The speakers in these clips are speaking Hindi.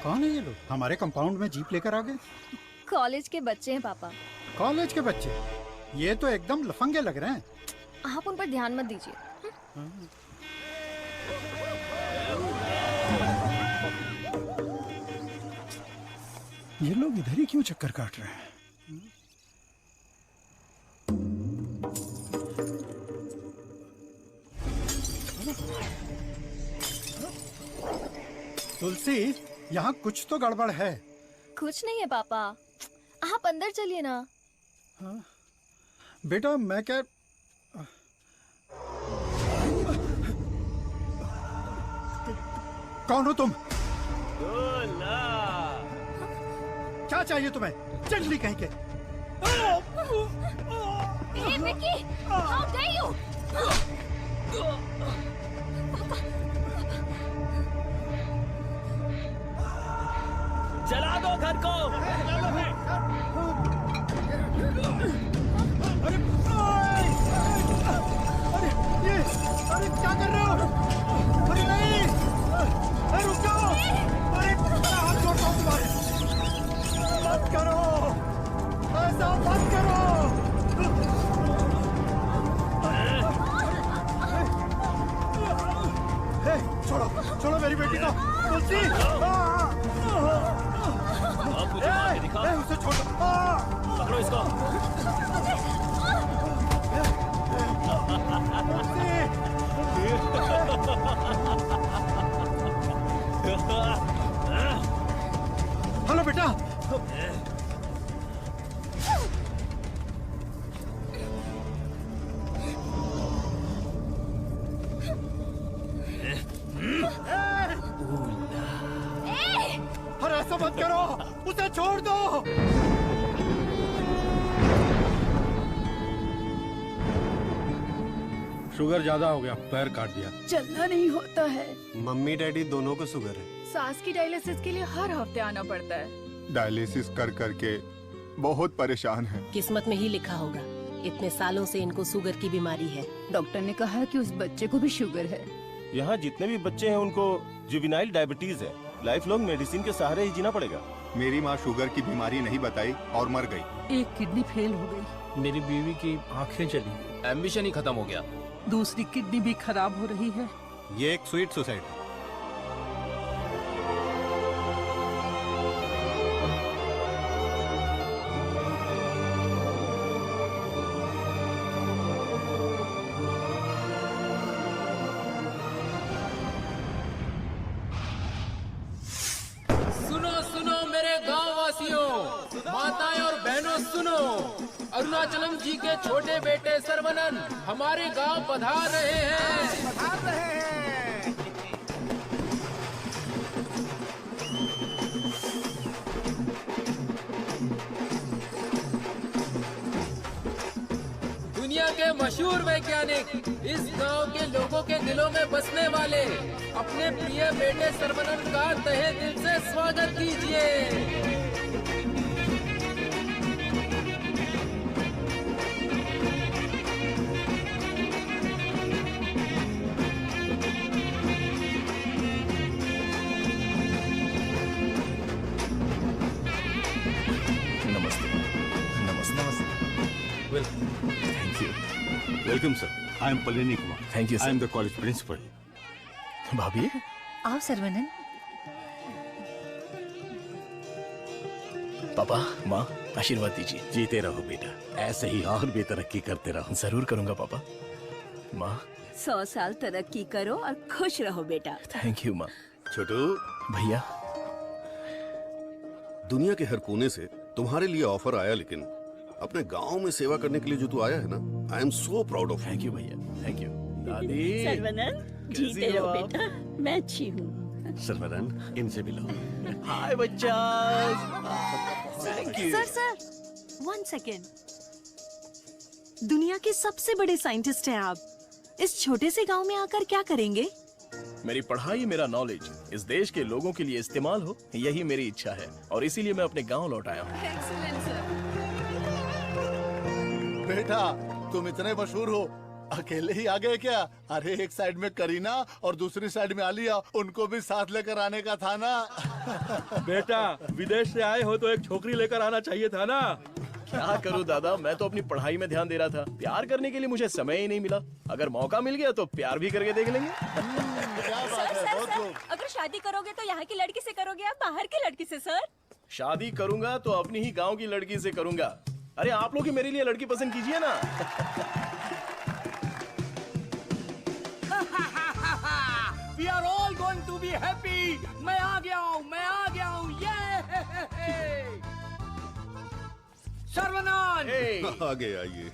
कौन है ये लोग? हमारे कंपाउंड में जीप लेकर आ गए। कॉलेज के बच्चे हैं पापा। कॉलेज के बच्चे? ये तो एकदम लफंगे लग रहे हैं। आप उन पर ध्यान मत दीजिए। ये लोग इधर ही क्यों चक्कर काट रहे हैं? तुलसी, यहाँ कुछ तो गड़बड़ है। कुछ नहीं है पापा, आप अंदर चलिए ना। हाँ? बेटा मैं क्या कौन हो तुम? क्या चाहिए तुम्हें? चंडली कहीं के। Hey, Vicky! How dare you! जला दो घर को। अरे क्या कर रहे हो? अरे नहीं! अरे रुक जाओ! अरे हाथ जोड़ता हूँ तुम्हारे। मत करो! ऐसा मत करो! छोड़ो, छोड़ो मेरी बेटी को। तुलसी! अब मुझे मार के दिखा। उसे छोड़ो। पकड़ो इसको। हेलो बेटा। अरे ऐसा मत करो, उसे छोड़ दो। शुगर ज्यादा हो गया, पैर काट दिया। चलना नहीं होता है। मम्मी डैडी दोनों को शुगर है। सास की डायलिसिस के लिए हर हफ्ते आना पड़ता है। डायलिसिस कर करके बहुत परेशान है। किस्मत में ही लिखा होगा, इतने सालों से इनको शुगर की बीमारी है। डॉक्टर ने कहा कि उस बच्चे को भी शुगर है। यहाँ जितने भी बच्चे हैं उनको जुवेनाइल डायबिटीज है। लाइफ लॉन्ग मेडिसिन के सहारे ही जीना पड़ेगा। मेरी माँ शुगर की बीमारी नहीं बताई और मर गई। एक किडनी फेल हो गई। मेरी बीवी की आंखें चली गई। एम्बिशन ही खत्म हो गया। दूसरी किडनी भी खराब हो रही है। ये एक स्वीट सोसाइटी। सुनो सुनो मेरे गांव वासियों, माताएं और बहनों सुनो। अरुणाचलम जी के छोटे बेटे सर्वनन हमारे गांव पधार रहे हैं। दुनिया के मशहूर वैज्ञानिक, इस गांव के लोगों के दिलों में बसने वाले अपने प्रिय बेटे सर्वनन का तहे दिल से स्वागत कीजिए। Welcome sir, I am Palani Kumar. Thank you I am the college principal. भाभी, आओ सर्वनन। पापा, माँ, आशीर्वाद दीजिए। जीते रहो बेटा, ऐसे ही और भी तरक्की करते रहो। जरूर करूंगा पापा। माँ, 100 साल तरक्की करो और खुश रहो बेटा। थैंक यू माँ। छोटू, भैया, दुनिया के हर कोने से तुम्हारे लिए ऑफर आया, लेकिन अपने गांव में सेवा करने के लिए जो तू आया है ना, आई am so proud of. Thank you भैया, थैंक यू। दादी, सर्वनन, जीते रहो बेटा, मैं अच्छी हूँ। सर्वनन, इनसे मिलो। हाय बच्चा। Thank you. Sir, 1 second. दुनिया के सबसे बड़े साइंटिस्ट हैं आप, इस छोटे से गांव में आकर क्या करेंगे? मेरी पढ़ाई, मेरा नॉलेज इस देश के लोगों के लिए इस्तेमाल हो, यही मेरी इच्छा है और इसीलिए मैं अपने गांव लौट आया हूँ। Excellent sir. बेटा तुम इतने मशहूर हो, अकेले ही आ गए क्या? अरे एक साइड में करीना और दूसरी साइड में आलिया, उनको भी साथ लेकर आने का था ना। बेटा विदेश से आए हो तो एक छोकरी लेकर आना चाहिए था ना। क्या करूं दादा, मैं तो अपनी पढ़ाई में ध्यान दे रहा था। प्यार करने के लिए मुझे समय ही नहीं मिला। अगर मौका मिल गया तो प्यार भी करके देख लेंगे। क्या बात है, बहुत खूब। अगर शादी करोगे तो यहाँ की लड़की से करोगे या बाहर की लड़की से सर? शादी करूंगा तो अपनी ही गांव की लड़की से करूंगा। अरे आप लोग ही मेरे लिए लड़की पसंद कीजिए ना। We are all going to be happy. मैं आ गया हूँ, ये सर्वनान। आगे आइए।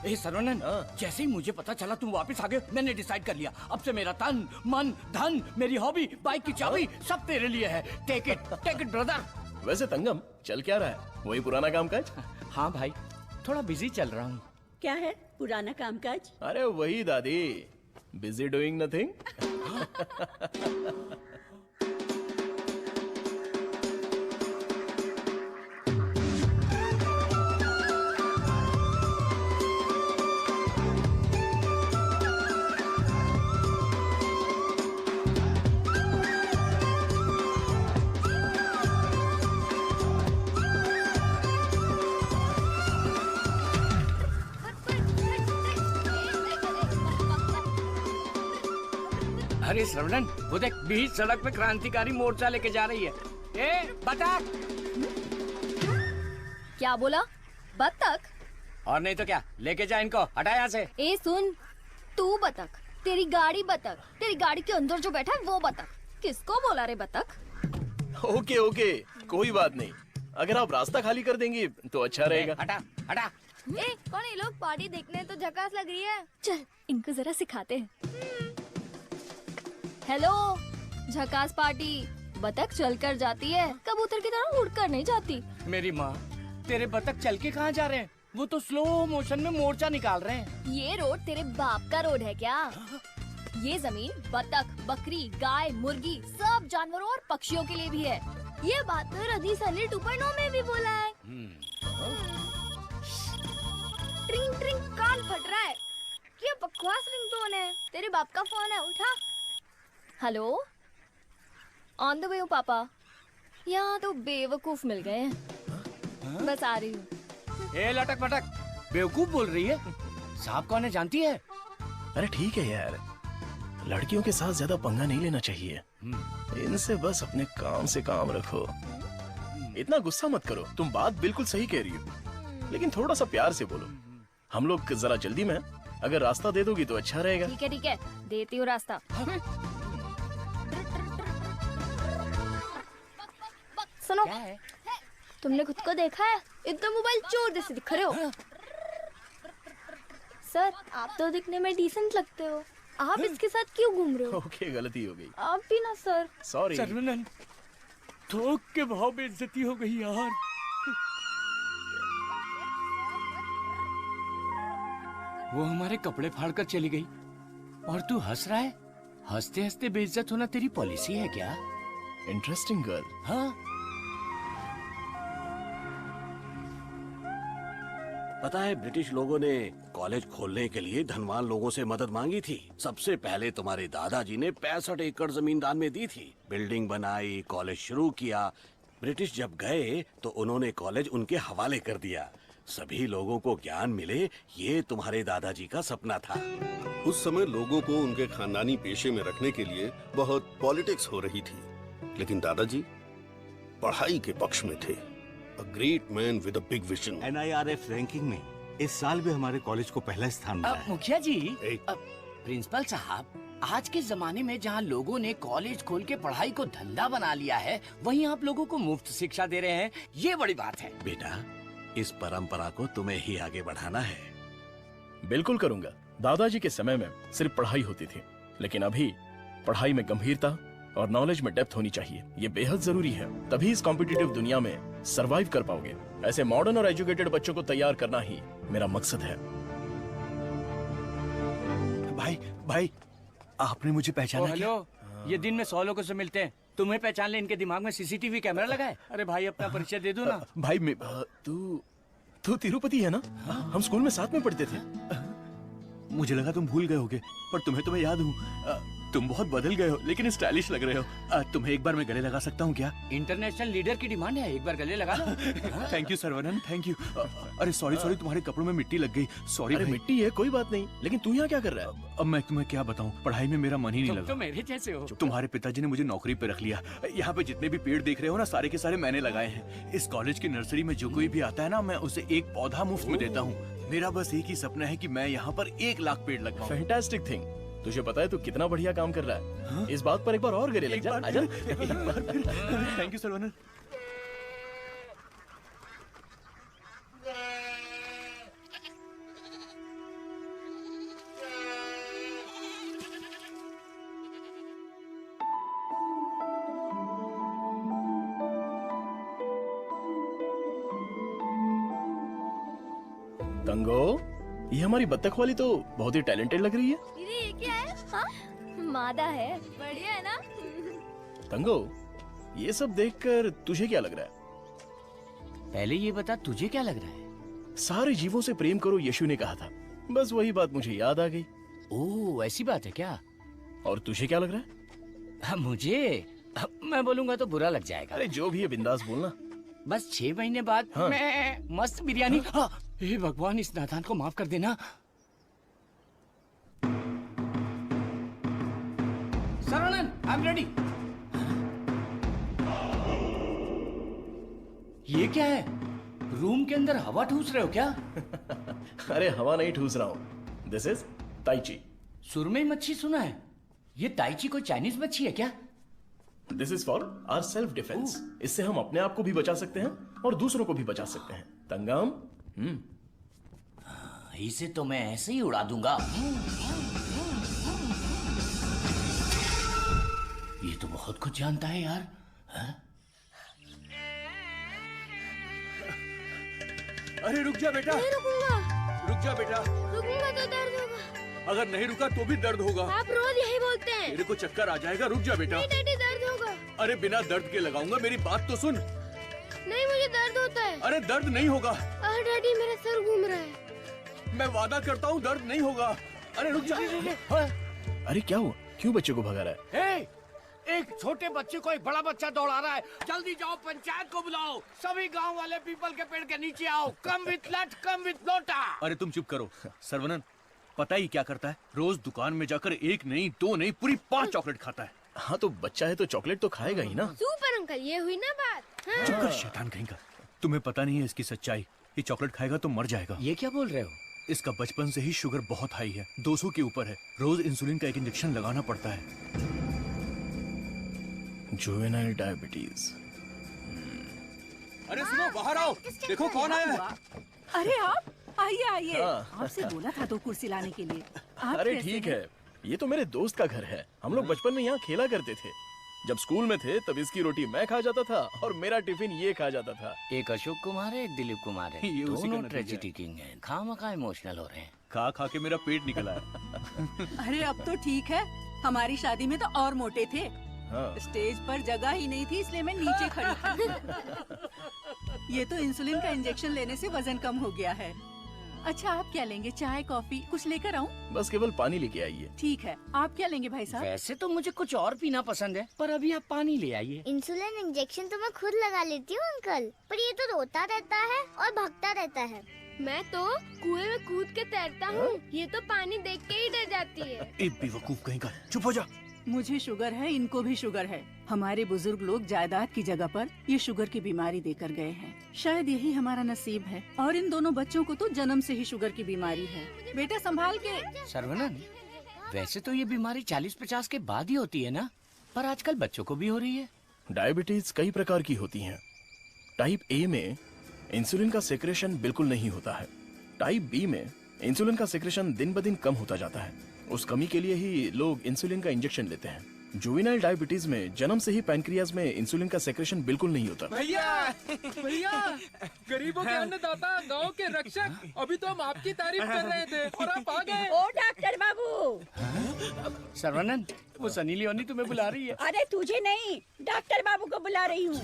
ए सरवनन, जैसे ही मुझे पता चला तुम वापस आ गए, मैंने डिसाइड कर लिया अब से मेरा तन मन धन, मेरी हॉबी, बाइक की चाबी सब तेरे लिए है। Take it brother. वैसे तंगम चल क्या रहा है? वही पुराना काम काज? हाँ भाई, थोड़ा बिजी चल रहा हूँ। क्या है पुराना कामकाज? अरे वही दादी, बिजी डूइंग नथिंग। अरे श्रवणन, वो देख बीच सड़क पे क्रांतिकारी मोर्चा लेके जा रही है। ए बतख। क्या बोला? बतख? और नहीं तो क्या, लेके जा इनको, हटा यहाँ से। ए सुन, तू बतख, तेरी गाड़ी बतख, तेरी गाड़ी के अंदर जो बैठा है वो बतख। किसको बोला रे बतख? ओके, कोई बात नहीं। अगर आप रास्ता खाली कर देंगी तो अच्छा रहेगा। हटा। ए कौन ये लोग? पार्टी देखने तो झकास लग रही है। चल इनको जरा सिखाते हैं। हेलो, झकास पार्टी। बतख चलकर जाती है, कबूतर की तरह उड़कर नहीं जाती। मेरी माँ, तेरे बतख चल के कहाँ जा रहे हैं? वो तो स्लो मोशन में मोर्चा निकाल रहे हैं। ये रोड तेरे बाप का रोड है क्या? ये जमीन बतख, बकरी, गाय, मुर्गी, सब जानवरों और पक्षियों के लिए भी है। ये बात तो रदीस अली 2.0 में भी बोला है। ट्रिंग ट्रिंग कान फट रहा है। ये बकवास रिंगटोन है। तेरे बाप का फोन है, उठा। हेलो, ऑन द वे हूँ पापा। यहाँ तो बेवकूफ मिल गए हैं। बस आ रही हूँ। ए लटक पटक, बेवकूफ बोल रही है? साहब कौन है जानती है? अरे ठीक है यार, लड़कियों के साथ ज्यादा पंगा नहीं लेना चाहिए। इनसे बस अपने काम से काम रखो। इतना गुस्सा मत करो, तुम बात बिल्कुल सही कह रही हो, लेकिन थोड़ा सा प्यार से बोलो। हम लोग जरा जल्दी में, अगर रास्ता दे दोगी तो अच्छा रहेगा। ठीक है, देती हूँ रास्ता। सुनो, तुमने खुद को देखा है? इतना मोबाइल चोर जैसे दिख रहे हो। सर, आप तो दिखने में डिसेंट लगते हो, आप इसके साथ क्यों घूम रहे हो? ओके, गलती हो गई। आप भी ना सर। सॉरी। सर्वनन, थोक के भाव बेइज्जती हो गई यार। वो हमारे कपड़े फाड़ कर चली गई और तू हंस रहा है? हंसते हंसते बेइज्जत होना तेरी पॉलिसी है क्या? Interesting girl. हाँ, पता है ब्रिटिश लोगों ने कॉलेज खोलने के लिए धनवान लोगों से मदद मांगी थी। सबसे पहले तुम्हारे दादाजी ने 65 एकड़ जमीन दान में दी थी। बिल्डिंग बनाई, कॉलेज शुरू किया। ब्रिटिश जब गए तो उन्होंने कॉलेज उनके हवाले कर दिया। सभी लोगों को ज्ञान मिले, ये तुम्हारे दादाजी का सपना था। उस समय लोगों को उनके खानदानी पेशे में रखने के लिए बहुत पॉलिटिक्स हो रही थी, लेकिन दादाजी पढ़ाई के पक्ष में थे। A great man with a big vision. NIRF ranking में इस साल भी हमारे कॉलेज को पहला स्थान मिला है। मुखिया जी, प्रिंसिपल साहब, आज के जमाने में जहाँ लोगों ने कॉलेज खोल के पढ़ाई को धंधा बना लिया है, वहीं आप लोगों को मुफ्त शिक्षा दे रहे हैं। ये बड़ी बात है। बेटा, इस परंपरा को तुम्हें ही आगे बढ़ाना है। बिल्कुल करूंगा। दादाजी के समय में सिर्फ पढ़ाई होती थी, लेकिन अभी पढ़ाई में गंभीरता और नॉलेज में डेप्थ होनी चाहिए। ये बेहद जरूरी है, तभी इस कॉम्पिटिटिव दुनिया में सरवाइव कर पाओगे। ऐसे मॉडर्न और एजुकेटेड बच्चों को तैयार करना ही मेरा मकसद है। भाई, आपने मुझे पहचाना क्या? हेलो, ये दिन में 100 लोगों से मिलते हैं, तुम्हें पहचान ले, इनके दिमाग में सीसीटीवी कैमरा लगा है। अरे भाई, अपना परिचय दे दो ना। भाई, तू तिरुपति है ना? हम स्कूल में साथ में पढ़ते थे। मुझे लगा तुम भूल गए होगे, पर तुम्हें तो मैं याद हूँ। तुम बहुत बदल गए हो, लेकिन स्टाइलिश लग रहे हो। तुम्हें एक बार मैं गले लगा सकता हूँ क्या? इंटरनेशनल लीडर की डिमांड है, एक बार गले लगा लो। Thank you Saravanan, thank you. अरे सॉरी तुम्हारे कपड़ों में मिट्टी लग गई, सॉरी। अरे मिट्टी है, कोई बात नहीं, लेकिन तू यहाँ क्या कर रहा है? अब मैं तुम्हें क्या बताऊँ, पढ़ाई में मेरा मन ही नहीं तुम लगा। तो मेरे जैसे हो। तुम्हारे पिताजी ने मुझे नौकरी पे रख लिया। यहाँ पे जितने भी पेड़ देख रहे हो ना, सारे के सारे मैंने लगाए हैं। इस कॉलेज की नर्सरी में जो कोई भी आता है ना, मैं उसे एक पौधा मुफ्त में देता हूँ। मेरा बस एक ही सपना है कि मैं यहाँ पर 1 लाख पेड़ लगवाऊं। Fantastic thing. तुझे पता है तू कितना बढ़िया काम कर रहा है? हाँ? इस बात पर एक बार और गले लग जा। आजा। Thank you Saravanan. तंगो, ये हमारी बत्तख वाली तो बहुत ही टैलेंटेड लग रही है। दीदी ये क्या है? हाँ? मादा है, बढ़िया है ना? तंगो, ये सब देखकर तुझे क्या लग रहा है? पहले ये बता, तुझे क्या लग रहा है? सारे जीवों से प्रेम करो, यीशु ने कहा था। बस वही बात मुझे याद आ गई। ओह, ऐसी बात है क्या? और तुझे क्या लग रहा है? मुझे, मैं बोलूंगा तो बुरा लग जाएगा। अरे जो भी है बिंदास बोलना। बस 6 महीने बाद हाँ। मैं मस्त बिरयानी। हाँ। हे भगवान, इस नादान को माफ कर देना। Saravanan, I am ready. ये क्या है? रूम के अंदर हवा ठूस रहे हो क्या? अरे हवा नहीं ठूस रहा हूँ। This is tai chi. सुरमई मच्छी सुना है। ये ताइची कोई चाइनीज मच्छी है क्या? This is for our self defence. इससे हम अपने आप को भी बचा सकते हैं और दूसरों को भी बचा सकते हैं। तंगम, इसे तो मैं ऐसे ही उड़ा दूंगा। ये तो बहुत कुछ जानता है यार। हा? अरे रुक जा बेटा। नहीं रुकूंगा। रुक जा बेटा। रुकूंगा तो दर्द होगा। अगर नहीं रुका तो भी दर्द होगा। आप रोज यही बोलते हैं। मेरे को चक्कर आ जाएगा, रुक जा बेटा। नहीं डैडी, दर्द होगा। अरे बिना दर्द के लगाऊंगा, मेरी बात तो सुन। नहीं, मुझे दर्द होता है। अरे दर्द नहीं होगा। अरे डैडी, मेरा सर घूम रहा है। मैं वादा करता हूँ दर्द नहीं होगा। अरे रुक जा। अरे क्या हुआ? क्यों बच्चे को भगा रहा है? एक छोटे बच्चे को एक बड़ा बच्चा दौड़ा रहा है। जल्दी जाओ, पंचायत को बुलाओ। सभी गांव वाले पीपल के पेड़ के नीचे आओ। कम विथ लट, कम विथ लोटा। अरे तुम चुप करो। सर्वनन, पता ही क्या करता है? रोज दुकान में जाकर 1 नहीं 2 नहीं पूरी 5 चॉकलेट खाता है। हाँ तो बच्चा है तो चॉकलेट तो खाएगा ही ना। सुपर अंकल, ये हुई ना बात। हाँ। चुप कर शैतान कहीं का। तुम्हें पता नहीं है इसकी सच्चाई। ये चॉकलेट खाएगा तो मर जाएगा। ये क्या बोल रहे हो? इसका बचपन से ही शुगर बहुत हाई है, 200 के ऊपर है। रोज इंसुलिन का एक इंजेक्शन लगाना पड़ता है। Juvenile diabetes. अरे सुनो, बाहर आओ, देखो कौन आया है। अरे आप आइए आइए। आपसे बोला था 2 कुर्सी लाने के लिए। आप अरे कैसे ठीक हैं? है, ये तो मेरे दोस्त का घर है। हम लोग बचपन में यहाँ खेला करते थे। जब स्कूल में थे तब इसकी रोटी मैं खा जाता था और मेरा टिफिन ये खा जाता था। एक अशोक कुमार है, एक दिलीप कुमार है। ये उसी का दोनों नतीजा ट्रेजेडी किंग हैं। खामखा इमोशनल हो रहे हैं। खा खा के मेरा पेट निकला है। अरे अब तो ठीक है। हमारी शादी में तो और मोटे थे। हाँ। स्टेज पर जगह ही नहीं थी, इसलिए मैं नीचे खड़ी थी। ये तो इंसुलिन का इंजेक्शन लेने से वजन कम हो गया है। अच्छा, आप क्या लेंगे? चाय, कॉफी कुछ लेकर आऊं? बस केवल पानी लेके आइए। ठीक है। आप क्या लेंगे भाई साहब? वैसे तो मुझे कुछ और पीना पसंद है, पर अभी आप पानी ले आइए। इंसुलिन इंजेक्शन तो मैं खुद लगा लेती हूँ अंकल, पर ये तो रोता रहता है और भागता रहता है। मैं तो कुएं में कूद के तैरता हूँ, ये तो पानी देख के ही डर जाती है। एक बेवकूफ कहीं का, चुप हो जा। मुझे शुगर है, इनको भी शुगर है। हमारे बुजुर्ग लोग जायदाद की जगह पर ये शुगर की बीमारी देकर गए हैं। शायद यही हमारा नसीब है। और इन दोनों बच्चों को तो जन्म से ही शुगर की बीमारी है। बेटा संभाल के। सर्वनन, वैसे तो ये बीमारी 40-50 के बाद ही होती है ना, पर आजकल बच्चों को भी हो रही है। डायबिटीज कई प्रकार की होती हैं। टाइप ए में इंसुलिन का सेक्रेशन बिल्कुल नहीं होता है। टाइप बी में इंसुलिन का सेक्रेशन दिन ब दिन कम होता जाता है। उस कमी के लिए ही लोग इंसुलिन का इंजेक्शन लेते हैं। जुवेनाइल डायबिटीज में जन्म से ही पैनक्रियाज में इंसुलिन का सेक्रेशन बिल्कुल नहीं होता। भैया, गरीबों के अन्नदाता, गांव के रक्षक, अभी तो हम आपकी तारीफ कर रहे थे और आप आ गए। ओ डॉक्टर बाबू। सर्वनन, वो सनी लियोनी तुम्हें बुला रही है। अरे तुझे नहीं, डॉक्टर बाबू को बुला रही हूँ।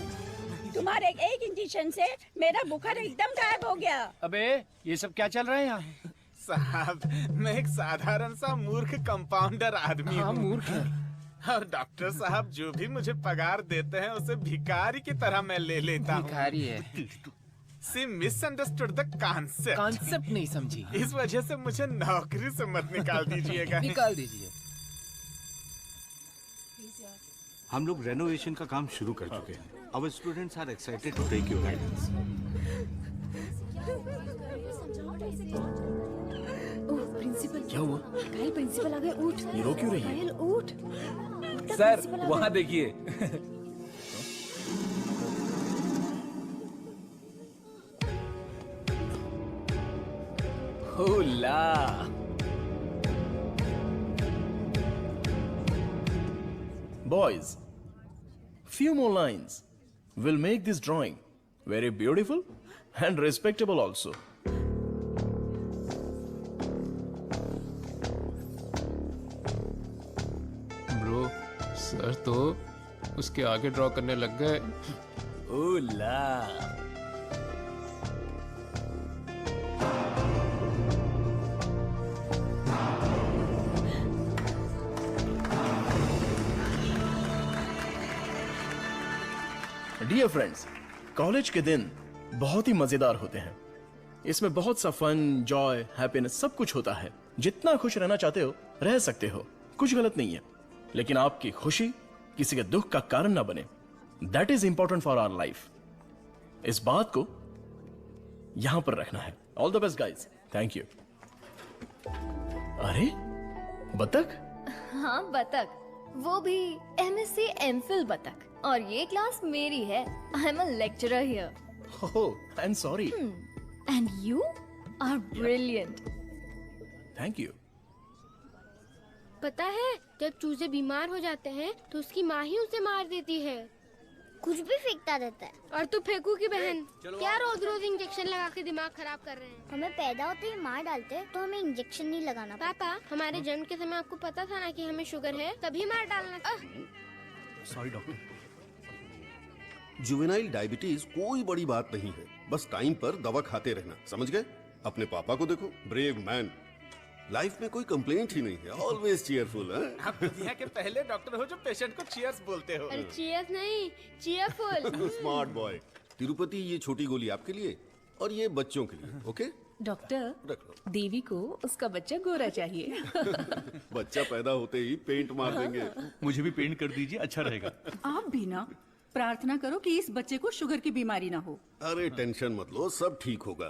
तुम्हारे एक इंजेक्शन से मेरा बुखार एकदम गायब हो गया। अबे, ये सब क्या चल रहा है यहाँ? साहब, मैं एक साधारण सा मूर्ख कंपाउंडर आदमी हाँ, हूँ। मूर्ख है। और डॉक्टर साहब जो भी मुझे पगार देते हैं उसे भिखारी की तरह मैं ले लेता हूँ। भिखारी है। सी मिसअंडरस्टूड द कॉन्सेप्ट। कॉन्सेप्ट नहीं समझी। इस वजह से मुझे नौकरी से मत निकाल दीजिएगा। निकाल दीजिए। हम लोग रेनोवेशन का काम शुरू कर चुके हैं। Our students are excited to take your guidance. Oh principal, क्या हुआ? कायल प्रिंसिपल आ गए, उठ। ये रो क्यों रही है? कायल उठ। सर वहाँ देखिए। होला। Boys, few more lines will make this drawing very beautiful and respectable also. Bro, sir तो उसके आगे ड्रॉ करने लग गए। होला। डियर फ्रेंड्स, कॉलेज के दिन बहुत ही मजेदार होते हैं। इसमें बहुत सा फन, जॉय, हैप्पीनेस सब कुछ होता है। जितना खुश रहना चाहते हो रह सकते हो, कुछ गलत नहीं है, लेकिन आपकी खुशी किसी के दुख का कारण ना बने। That is important for our life. इस बात को यहां पर रखना है। All the best guys. Thank you. अरे बतख? हाँ बतख, वो भी MSc MPhil बतख। और ये क्लास मेरी है। I am a lecturer here. Oh, I am sorry. And you are brilliant. Thank you. पता है, जब चूजे बीमार हो जाते हैं तो उसकी माँ ही उसे मार देती है। कुछ भी फेंकता रहता है। और तू फेंकू की बहन, क्या रोज रोज इंजेक्शन लगा के दिमाग खराब कर रहे हैं। हमें पैदा होते ही मार डालते हैं, तो हमें इंजेक्शन नहीं लगाना। पापा, हमारे जन्म के समय आपको पता था ना कि हमें शुगर है, तभी मार डालना था। Sorry doctor. जुवेनाइल डायबिटीज कोई बड़ी बात नहीं है, बस टाइम पर दवा खाते रहना, समझ गए? अपने पापा को देखो, ब्रेव मैन, लाइफ में कोई कंप्लेंट ही नहीं है, ऑलवेज चीयरफुल है। आप दुनिया के पहले डॉक्टर हो जो पेशेंट को चीयर्स बोलते हो। अरे चीयर्स नहीं, चीयरफुल। Smart boy. तिरुपति, ये छोटी गोली आपके लिए और ये बच्चों के लिए, ओके? डॉक्टर, रख लो। देवी को उसका बच्चा गोरा चाहिए। बच्चा पैदा होते ही पेंट मार देंगे। मुझे भी पेंट कर दीजिए, अच्छा रहेगा। आप भी ना प्रार्थना करो कि इस बच्चे को शुगर की बीमारी ना हो। अरे टेंशन मत लो, सब ठीक होगा।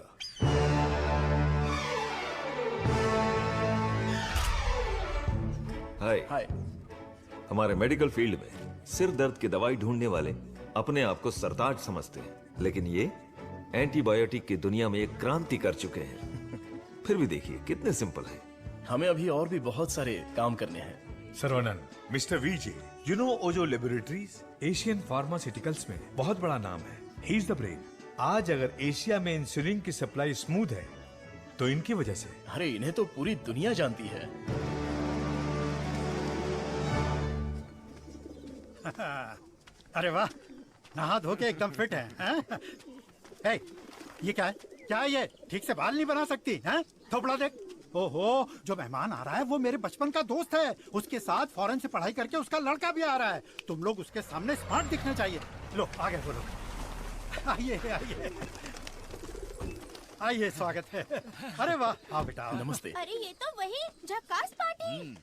हाय। हमारे मेडिकल फील्ड में सिर दर्द की दवाई ढूंढने वाले अपने आप को सरताज समझते हैं, लेकिन ये एंटीबायोटिक की दुनिया में एक क्रांति कर चुके हैं। फिर भी देखिए कितने सिंपल है। हमें अभी और भी बहुत सारे काम करने हैं। Saravanan, mister VJ, you know Ojo laboratories Asian pharmaceuticals में बहुत बड़ा नाम है। He is the brain. आज अगर एशिया में इंसुलिन की सप्लाई स्मूथ है तो इनकी वजह से। अरे इन्हें तो पूरी दुनिया जानती है। अरे वाह, नहा धो के एकदम फिट है, हैं? हे, ये क्या है? क्या है ये? ठीक से बाल नहीं बना सकती, हैं? थोपड़ा देख। ओहो, जो मेहमान आ रहा है वो मेरे बचपन का दोस्त है। उसके साथ फॉरेन से पढ़ाई करके उसका लड़का भी आ रहा है। तुम लोग उसके सामने स्मार्ट दिखने चाहिए। लो आगे बोलो। आइए आइए आइए, स्वागत है। अरे वाह, आओ बेटा। नमस्ते। अरे ये तो वही झक्कास पार्टी।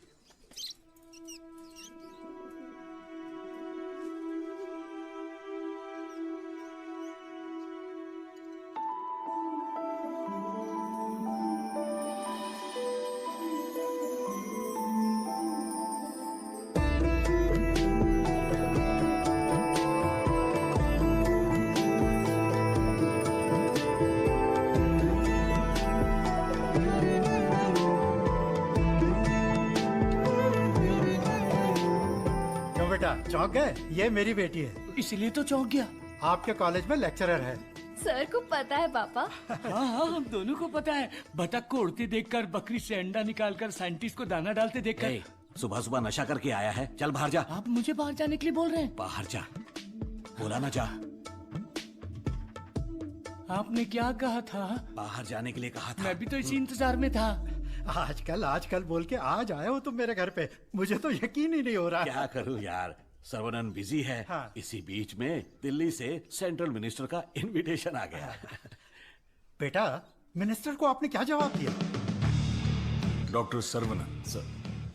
चौंक गए? ये मेरी बेटी है। इसलिए तो चौंक गया। आपके कॉलेज में लेक्चरर है। सर को पता है पापा। हाँ हाँ, हम दोनों को पता है। बतख को उड़ते देखकर, बकरी से अंडा निकालकर, साइंटिस्ट को दाना डालते देखकर। सुबह सुबह नशा करके आया है, चल बाहर जा। आप मुझे बाहर जाने के लिए बोल रहे हैं? बाहर जा, बोला ना जा। आपने क्या कहा था? बाहर जाने के लिए कहा था। मैं भी तो इसी इंतजार में था। आजकल बोल के आज आए हो तुम मेरे घर पे, मुझे तो यकीन ही नहीं हो रहा। क्या करूं यार, सर्वनन बिजी है। हाँ। इसी बीच में दिल्ली से सेंट्रल मिनिस्टर का इनविटेशन आ गया। बेटा, मिनिस्टर को आपने क्या जवाब दिया? डॉक्टर सर्वनन सर,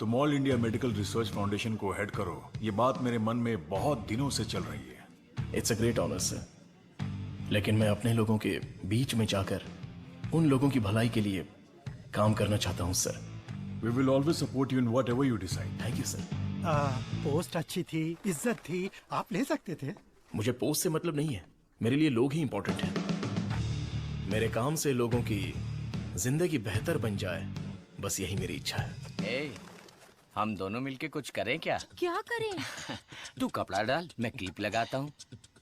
तुम all India medical research foundation को हेड करो, ये बात मेरे मन में बहुत दिनों से चल रही है। It's a great honour sir, लेकिन मैं अपने लोगों के बीच में जाकर उन लोगों की भलाई के लिए काम करना चाहता हूं sir. We will always support you in whatever you decide. Thank you sir. Post अच्छी थी, इज्जत थी, आप ले सकते थे। मुझे पोस्ट से मतलब नहीं है, मेरे लिए लोग ही इंपॉर्टेंट हैं। मेरे काम से लोगों की जिंदगी बेहतर बन जाए, बस यही मेरी इच्छा है। हम दोनों मिलके कुछ करें क्या? क्या करें? तू कपड़ा डाल, मैं क्लिप लगाता हूँ।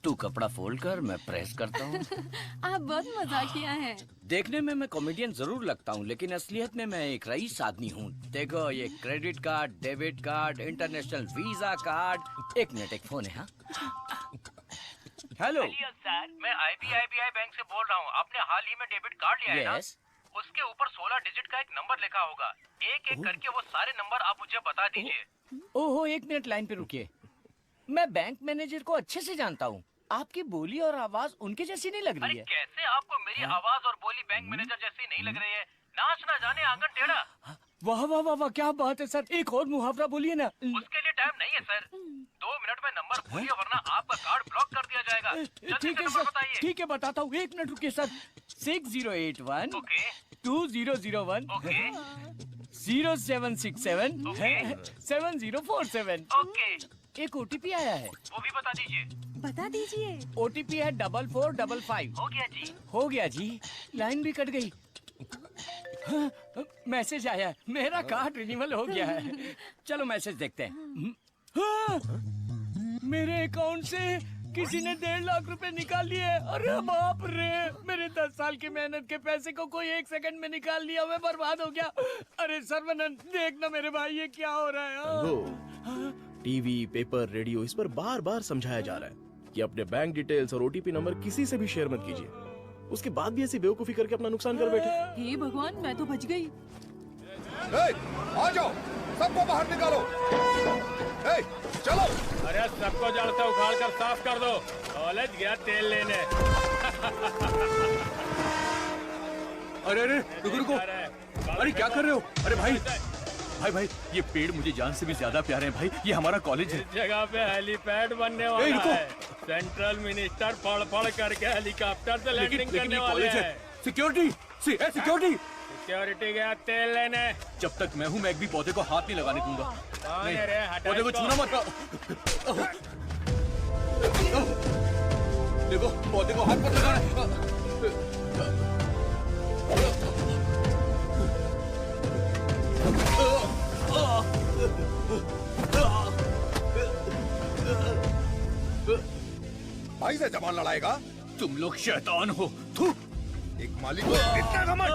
तू कपड़ा फोल्ड कर, मैं प्रेस करता हूँ। आप बहुत मजाकिया हैं। देखने में मैं कॉमेडियन जरूर लगता हूँ, लेकिन असलियत में मैं एक रईस आदमी हूँ। देखो, ये credit card, debit card, international visa card. एक मिनट, एक फोन है। हाँ, हेलो सर, मैं IBI बैंक से बोल रहा हूँ। आपने हाल ही में डेबिट कार्ड लिया है ना? उसके ऊपर 16 डिजिट का एक नंबर लिखा होगा। एक एक करके वो सारे नंबर आप मुझे बता दीजिए। ओहो, एक मिनट लाइन पे रुकिए। मैं बैंक मैनेजर को अच्छे से जानता हूँ। आपकी बोली और आवाज उनके जैसी नहीं लग रही है। कैसे आपको मेरी आवाज और बोली बैंक मैनेजर जैसी नहीं लग रही है? नाच ना जाने आंगन टेढ़ा। वाह वाह वाह वाह, क्या बात है सर। एक और मुहावरा बोलिए ना। उसके लिए टाइम नहीं है सर। 2 मिनट में नंबर बोलिए, वरना आपका कार्ड ब्लॉक कर दिया जाएगा। ठीक है सर, ठीक है, बताता हूँ। एक मिनट रुकिए सर। 6081 2001 0767 7047। एक OTP आया है, वो भी बता दीजिए। बता दीजिए। OTP है 4455। हो गया जी। हो गया जी। लाइन भी कट गई। हाँ, मैसेज आया है, मेरा कार्ड रिन्यूअल हो गया है। चलो मैसेज देखते हैं। हाँ, मेरे अकाउंट से किसी ने 1.5 लाख रुपए निकाल लिए। अरे बाप रे, मेरे 10 साल की मेहनत के पैसे को कोई 1 सेकंड में निकाल लिया। मैं बर्बाद हो गया। अरे सर्वनंद, देखना मेरे भाई, ये क्या हो रहा है? टीवी, पेपर, रेडियो, इस पर बार बार समझाया जा रहा है कि अपने बैंक डिटेल्स और OTP नंबर किसी से भी शेयर मत कीजिए। उसके बाद भी ऐसी बेवकूफी करके अपना नुकसान कर बैठे। हे भगवान, मैं तो बच गई। आ जाओ, सबको बाहर निकालो। चलो। अरे सबको जड़ से उखाड़ कर साफ कर दो। कॉलेज गया तेल लेने। अरे अरे रुको रुको, अरे क्या कर रहे हो? अरे भाई भाई भाई, ये पेड़ मुझे जान से भी ज्यादा प्यारे हैं भाई। ये हमारा कॉलेज है। इस जगह पे हेलीपैड बनने वाला है। सेंट्रल मिनिस्टर पढ़ करके हेलीकॉप्टर से लैंडिंग करने वाले हैं। सिक्योरिटी सिक्योरिटी सिक्योरिटी गया तेल लेने। जब तक मैं हूँ, मैं एक भी पौधे को हाथ नहीं लगाने दूंगा। पौधे को छूना मत। देखो, पौधे को हाथ मत लगाना। भाई से जबान लड़ाएगा? तुम लोग शैतान हो। थू। एक मालिक को इतना घमंड?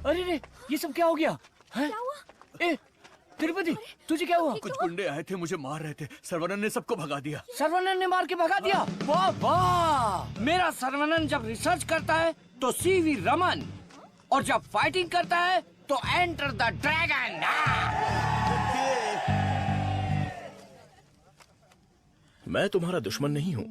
अरे रे, ये सब क्या हो गया? क्या हुआ? ए, तिरुपति, तुझे क्या हुआ? कुछ गुंडे आए थे, मुझे मार रहे थे। सर्वनन ने सबको भगा दिया। सर्वनन ने मार के भगा दिया? वाह वाह! मेरा सर्वनन जब रिसर्च करता है तो CV रमन, और जब फाइटिंग करता है तो एंटर द ड्रैगन। मैं तुम्हारा दुश्मन नहीं हूँ,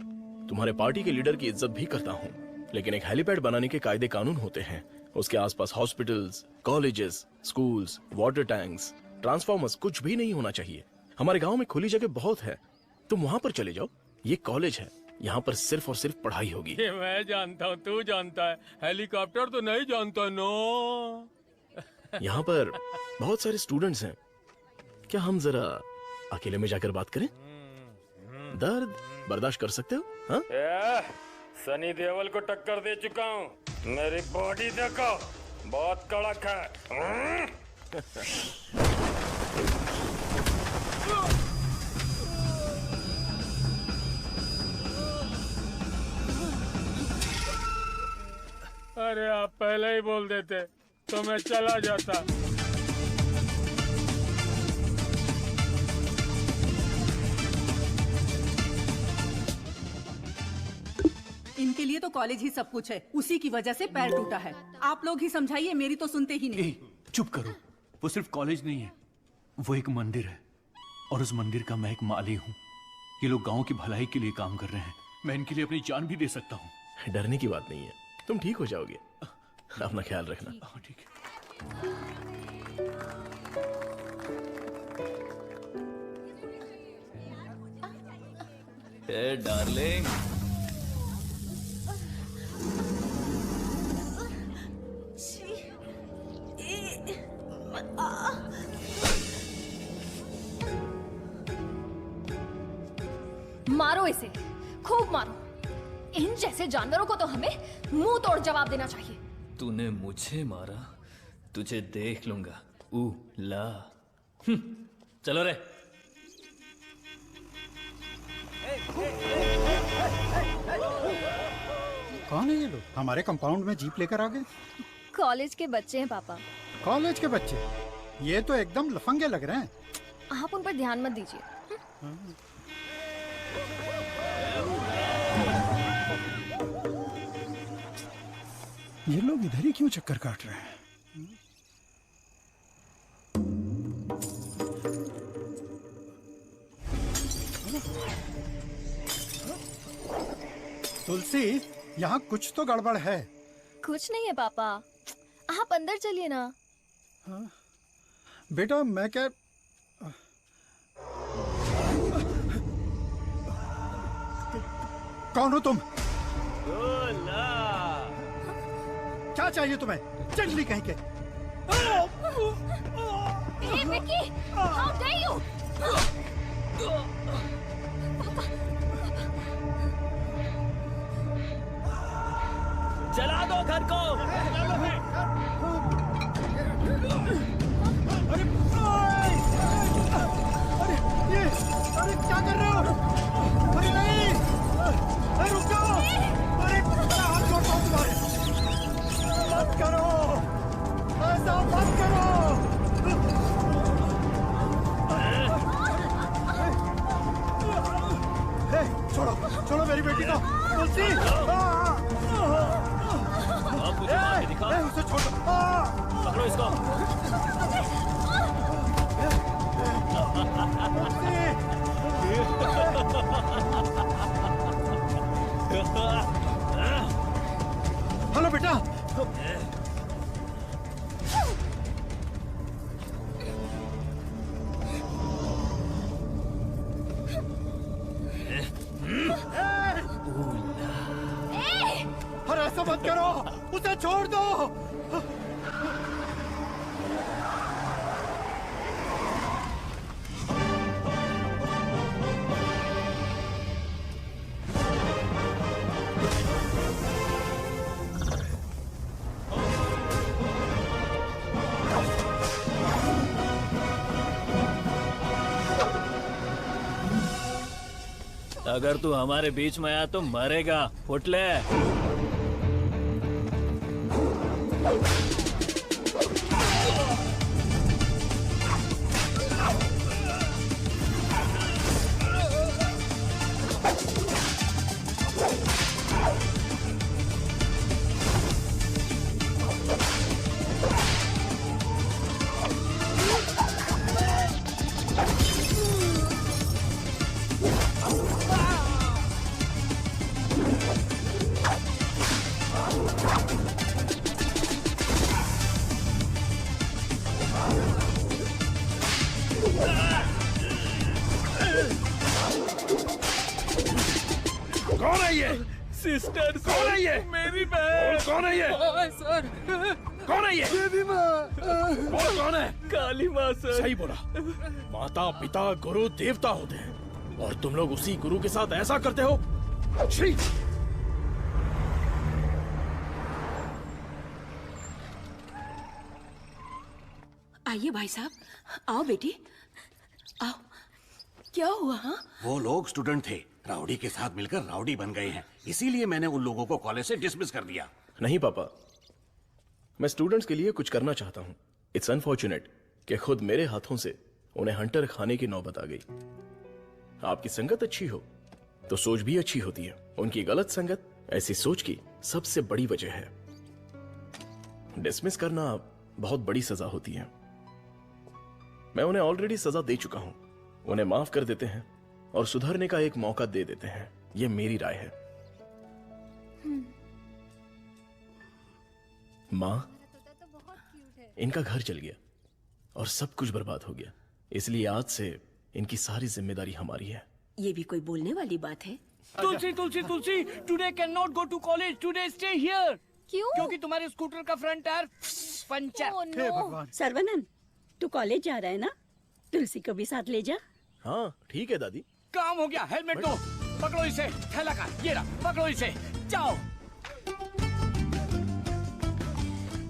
तुम्हारे पार्टी के लीडर की इज्जत भी करता हूँ, लेकिन एक हेलीपैड बनाने के कायदे कानून होते हैं। उसके आसपास hospitals, colleges, schools, water tanks, transformers कुछ भी नहीं होना चाहिए। हमारे गांव में खुली जगह बहुत है, तुम वहां पर चले जाओ। ये कॉलेज है, यहाँ पर सिर्फ और सिर्फ पढ़ाई होगी। ये मैं जानता हूँ, तू जानता है, हेलीकॉप्टर तो नहीं जानता। नो, यहाँ पर बहुत सारे स्टूडेंट्स हैं, क्या हम जरा अकेले में जाकर बात करें? दर्द बर्दाश्त कर सकते हो? हाँ? सनी देओल को टक्कर दे चुका हूँ, मेरी बॉडी देखो, बहुत कड़क है। अरे आप पहले ही बोल देते तो मैं चला जाता। इनके लिए तो कॉलेज ही सब कुछ है, उसी की वजह से पैर टूटा है। आप लोग ही समझाइए, मेरी तो सुनते ही नहीं। चुप करो, वो सिर्फ कॉलेज नहीं है, वो एक मंदिर है, और उस मंदिर का मैं एक माली हूँ। ये लोग गांव की भलाई के लिए काम कर रहे हैं, मैं इनके लिए अपनी जान भी दे सकता हूँ। डरने की बात नहीं है, तुम ठीक हो जाओगे, अपना ख्याल रखना। ठीक है। Hey, darling. मारो इसे, खूब मारो। इन जैसे जानवरों को तो हमें मुंह तोड़ जवाब देना चाहिए। तूने मुझे मारा, तुझे देख लूंगा। ला चलो रे। कौन है ये लोग? हमारे कंपाउंड में जीप लेकर आ गए। कॉलेज के बच्चे हैं पापा। कॉलेज के बच्चे? ये तो एकदम लफंगे लग रहे हैं। आप उन पर ध्यान मत दीजिए। ये लोग इधर ही क्यों चक्कर काट रहे हैं? तुलसी, यहाँ कुछ तो गड़बड़ है। कुछ नहीं है पापा, आप अंदर चलिए ना। हाँ? बेटा मैं क्या कौन हो तुम? क्या चाहिए तुम्हें? चंडली कहीं के। Hey, Vicky! How dare you! जला दो घर को। अरे क्या कर रहे हो? अरे नहीं! अरे रुक जाओ! अरे हाथ छोड़ता हूँ तुम्हारे। मत करो, ऐसा मत करो। छोड़ो, छोड़ो मेरी बेटी को। तुलसी! उसे छोड़ो। पकड़ो इसको। हेलो बेटा। अरे ऐसा मत करो, उसे छोड़ दो। अगर तू हमारे बीच में आया तो मरेगा। उठ ले। कौन है ये? सिस्टर कौन है ये? मेरी बहन। कौन है ये? सर कौन है ये? देवी माँ। कौन है? काली माँ सर। सही बोला। माता पिता गुरु देवता होते हैं और तुम लोग उसी गुरु के साथ ऐसा करते हो। छी! आइए भाई साहब, आओ बेटी, आओ। क्या हुआ? हाँ, वो लोग स्टूडेंट थे, राउडी के साथ मिलकर राउडी बन गए हैं, इसीलिए मैंने उन लोगों को कॉलेज से डिसमिस कर दिया। नहीं पापा, मैं स्टूडेंट्स के लिए कुछ करना चाहता हूँ। इट्स अनफॉर्चुनेट कि खुद मेरे हाथों से उन्हें हंटर खाने की नौबत आ गई। आपकी संगत अच्छी हो तो सोच भी अच्छी होती है। उनकी गलत संगत ऐसी सोच की सबसे बड़ी वजह है। डिसमिस करना बहुत बड़ी सजा होती है। मैं उन्हें ऑलरेडी सजा दे चुका हूं। उन्हें माफ कर देते हैं और सुधरने का एक मौका दे देते हैं। यह मेरी राय है। मां, इनका घर जल गया और सब कुछ बर्बाद हो गया, इसलिए आज से इनकी सारी जिम्मेदारी हमारी है। ये भी कोई बोलने वाली बात है? Tulsi Tulsi Tulsi, today can not go to college, today stay here. क्यों? क्योंकि तुम्हारे स्कूटर का फ्रंट टायर पंचर। हे भगवान। सर्वनन, तू कॉलेज जा रहा है ना? तुलसी को भी साथ ले जा। हाँ ठीक है दादी। काम हो गया। हेलमेट दो, पकड़ो इसे। थैला का ये रहा, पकड़ो इसे, जाओ।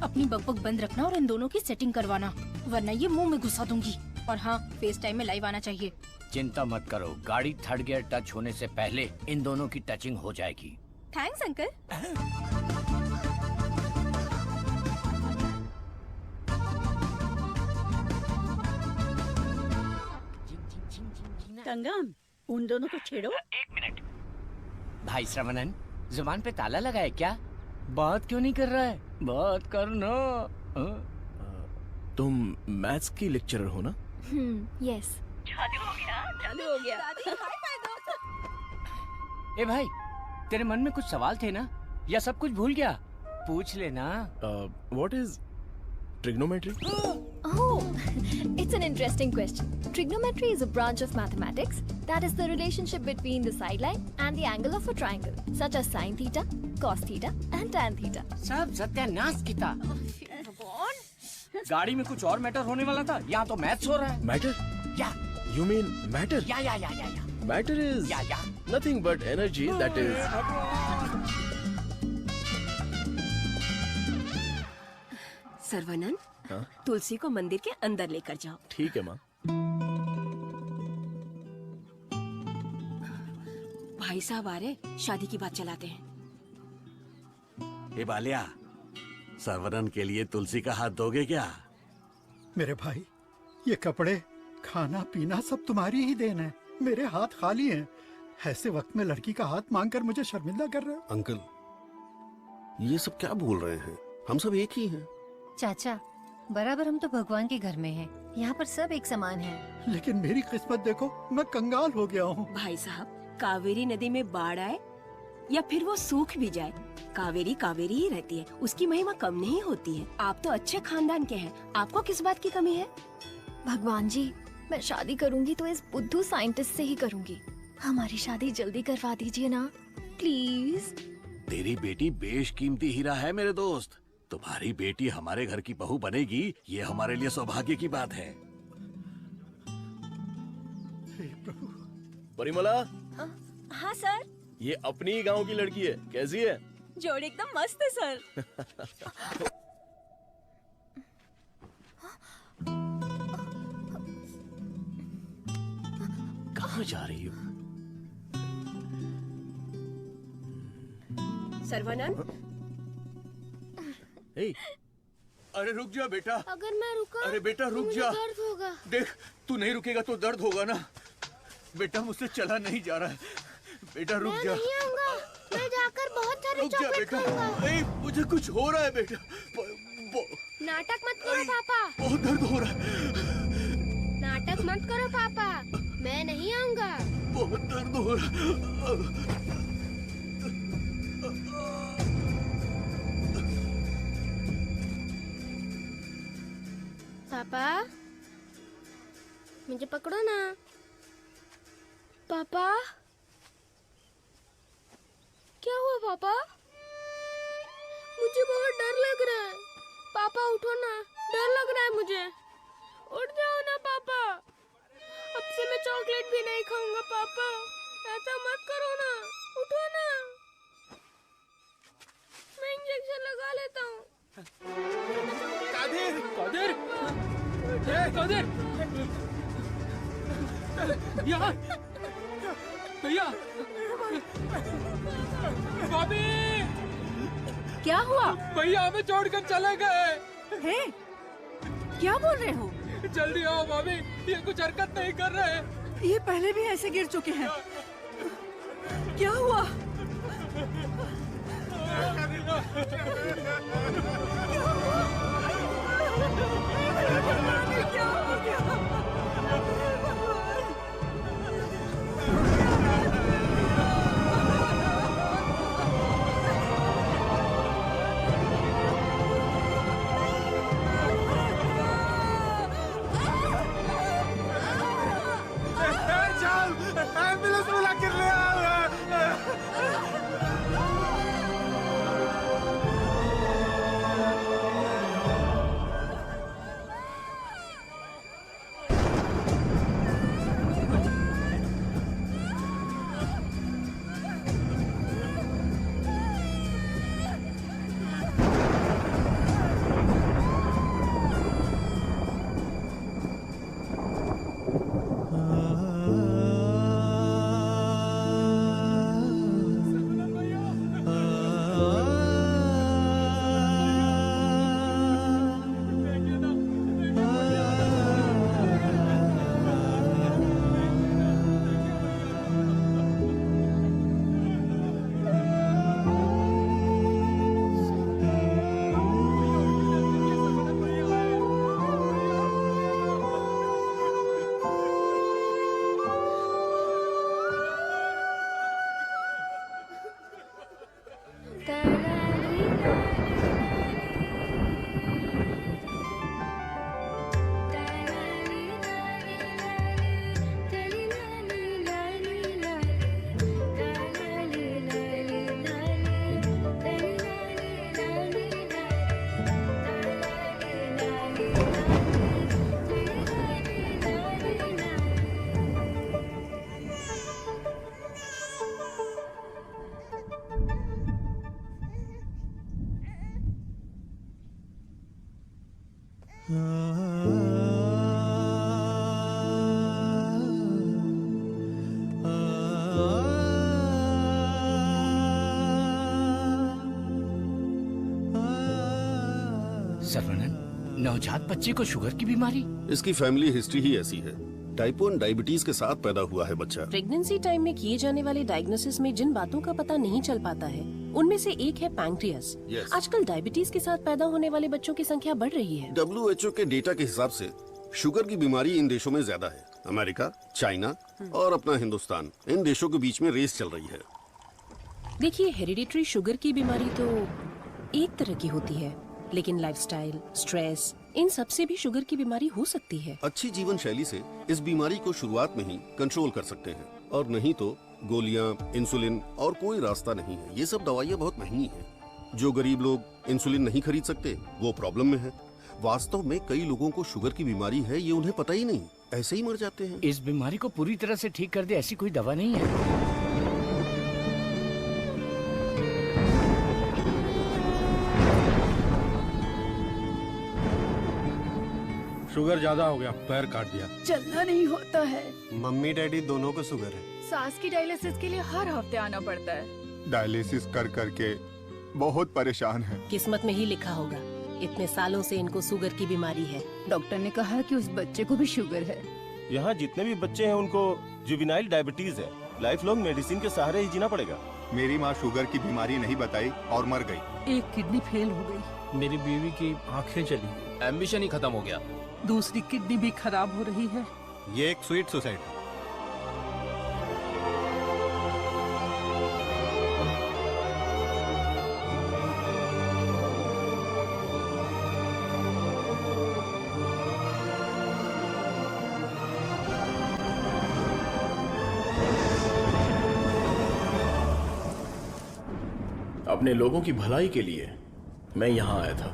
अपनी बकबक बंद रखना और इन दोनों की सेटिंग करवाना, वरना ये मुंह में घुसा दूंगी। और हाँ, फेस टाइम में लाइव आना चाहिए। चिंता मत करो, गाड़ी थर्ड गियर टच होने से पहले इन दोनों की टचिंग हो जाएगी। Thanks uncle. कंगम, उन दोनों को छेड़ो। एक मिनट। भाई श्रवणन, जुबान पे ताला लगा है क्या? बात क्यों नहीं कर रहा है? बात करना। तुम मैथ्स की लेक्चरर हो ना? यस। जादू हो गया, जादू हो गया। ए भाई, तेरे मन में कुछ सवाल थे ना, या सब कुछ भूल गया? पूछ लेना। What is trigonometry? Oh, it's an interesting question. Trigonometry is a branch of mathematics that is the relationship between the sideline and the angle of a triangle, such as sine theta, cos theta, and tan theta. सब सत्यानाश किया। गाड़ी में कुछ और मैटर होने वाला था, यहाँ तो मैथ्स हो रहा है। मैटर? या। You mean matter? या। Matter is nothing but energy that is. Saravanan, हाँ? तुलसी को मंदिर के अंदर लेकर जाओ। ठीक है माँ। भाई साहब आ रहे, शादी की बात चलाते हैं। ए बालिया, सर्वनन के लिए तुलसी का हाथ दोगे क्या? मेरे भाई, ये कपड़े, खाना पीना सब तुम्हारी ही देन है। मेरे हाथ खाली हैं। ऐसे वक्त में लड़की का हाथ मांगकर मुझे शर्मिंदा कर रहे हो। अंकल, ये सब क्या बोल रहे हैं? हम सब एक ही हैं। चाचा, बराबर हम तो भगवान के घर में हैं। यहाँ पर सब एक समान हैं। लेकिन मेरी किस्मत देखो, मैं कंगाल हो गया हूँ। भाई साहब, कावेरी नदी में बाढ़ आए या फिर वो सूख भी जाए, कावेरी कावेरी ही रहती है। उसकी महिमा कम नहीं होती है। आप तो अच्छे खानदान के हैं, आपको किस बात की कमी है? भगवान जी, मैं शादी करूंगी तो इस बुद्धू साइंटिस्ट से ही करूंगी। हमारी शादी जल्दी करवा दीजिए ना, प्लीज। तेरी बेटी बेशकीमती हीरा है मेरे दोस्त। तुम्हारी बेटी हमारे घर की बहू बनेगी, ये हमारे लिए सौभाग्य की बात है। परिमला, हाँ सर। ये अपनी ही गांव की लड़की है। कैसी है? जोड़ी एकदम मस्त है सर। कहाँ जा रही हो? सर्वनन, अरे रुक जा बेटा। अगर मैं रुका, अरे बेटा रुक मुझे जा। दर्द होगा। देख, तू नहीं रुकेगा तो दर्द होगा ना। बेटा मुझसे चला नहीं जा रहा है। बेटा रुक जा। मैं नहीं आऊंगा। मैं जाकर बहुत सारे रुक जा चॉकलेट बेटा। खाऊंगा। ए, मुझे कुछ हो रहा है बेटा। नाटक मत करो पापा। बहुत दर्द हो रहा है। नाटक मत करो पापा, मैं नहीं आऊंगा। बहुत दर्द हो रहा है। पापा, मुझे पकड़ो ना। पापा क्या हुआ पापा? मुझे बहुत डर लग रहा है। पापा उठो ना, डर लग रहा है मुझे। उठ जाओ ना पापा। अब से मैं चॉकलेट भी नहीं खाऊंगा पापा। ऐसा मत करो ना, उठो ना। मैं इंजेक्शन लगा लेता हूँ। कादिर, कादिर, कादिर, यहाँ, भैया, भाभी, क्या हुआ? भैया हमें छोड़कर चले गए। हे, क्या बोल रहे हो? जल्दी आओ भाभी, ये कुछ हरकत नहीं कर रहे। ये पहले भी ऐसे गिर चुके हैं। क्या हुआ? क्या हो गया? एम्बुलेंस बुला कर ले आओ। सर्वनन, नवजात बच्चे को शुगर की बीमारी? इसकी फैमिली हिस्ट्री ही ऐसी है। टाइप 1 डायबिटीज के साथ पैदा हुआ है बच्चा। प्रेगनेंसी टाइम में किए जाने वाले डायग्नोसिस में जिन बातों का पता नहीं चल पाता है उनमें से एक है पैंक्रियास। Yes. आजकल डायबिटीज के साथ पैदा होने वाले बच्चों की संख्या बढ़ रही है। WHO के डेटा के हिसाब से शुगर की बीमारी इन देशों में ज्यादा है। अमेरिका, चाइना और अपना हिंदुस्तान, इन देशों के बीच में रेस चल रही है। देखिए, हेरिडिटरी शुगर की बीमारी तो एक तरह की होती है, लेकिन लाइफस्टाइल, स्ट्रेस, इन सब से भी शुगर की बीमारी हो सकती है। अच्छी जीवन शैली से इस बीमारी को शुरुआत में ही कंट्रोल कर सकते हैं, और नहीं तो गोलियां, इंसुलिन और कोई रास्ता नहीं है। ये सब दवाइयाँ बहुत महंगी हैं। जो गरीब लोग इंसुलिन नहीं खरीद सकते वो प्रॉब्लम में है। वास्तव में कई लोगों को शुगर की बीमारी है, ये उन्हें पता ही नहीं, ऐसे ही मर जाते हैं। इस बीमारी को पूरी तरह से ठीक कर दे ऐसी कोई दवा नहीं है। शुगर ज्यादा हो गया, पैर काट दिया। चलना नहीं होता है। मम्मी डैडी दोनों को शुगर है। सास की डायलिसिस के लिए हर हफ्ते आना पड़ता है। डायलिसिस कर करके बहुत परेशान है। किस्मत में ही लिखा होगा, इतने सालों से इनको शुगर की बीमारी है। डॉक्टर ने कहा कि उस बच्चे को भी शुगर है। यहाँ जितने भी बच्चे हैं उनको जुवेनाइल डायबिटीज है। लाइफ लॉन्ग मेडिसिन के सहारे ही जीना पड़ेगा। मेरी माँ शुगर की बीमारी नहीं बताई और मर गई। एक किडनी फेल हो गई। मेरी बीवी की आंखें चली, एम्बिशन ही खत्म हो गया। दूसरी किडनी भी खराब हो रही है। ये एक स्वीट सुसाइड है। अपने लोगों की भलाई के लिए मैं यहाँ आया था,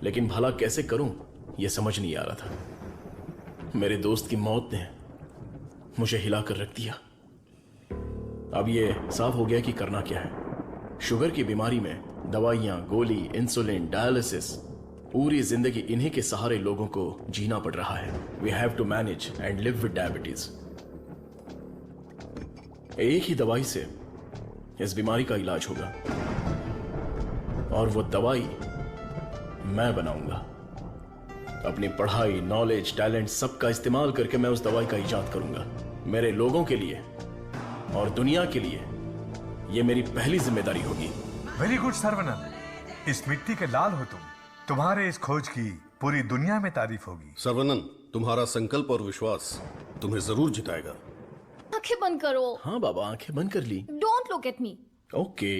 लेकिन भला कैसे करूं यह समझ नहीं आ रहा था। मेरे दोस्त की मौत ने मुझे हिला कर रख दिया। अब ये साफ हो गया कि करना क्या है। शुगर की बीमारी में दवाइयां, गोली, इंसुलिन, डायलिसिस, पूरी जिंदगी इन्हीं के सहारे लोगों को जीना पड़ रहा है। We have to manage and live with diabetes. एक ही दवाई से इस बीमारी का इलाज होगा, और वो दवाई मैं बनाऊंगा। अपनी पढ़ाई, नॉलेज, टैलेंट सबका इस्तेमाल करके मैं उस दवाई का इजाद करूंगा। मेरे लोगों के लिए और दुनिया के लिए ये मेरी पहली जिम्मेदारी होगी। वेरी गुड सर्वनंद, इस मिट्टी के लाल हो तुम। तुम्हारे इस खोज की पूरी दुनिया में तारीफ होगी। सर्वनंद, तुम्हारा संकल्प और विश्वास तुम्हें जरूर जिताएगा। आंखें बंद करो। हाँ बाबा, आंखें बंद कर ली। Don't look at me. Okay.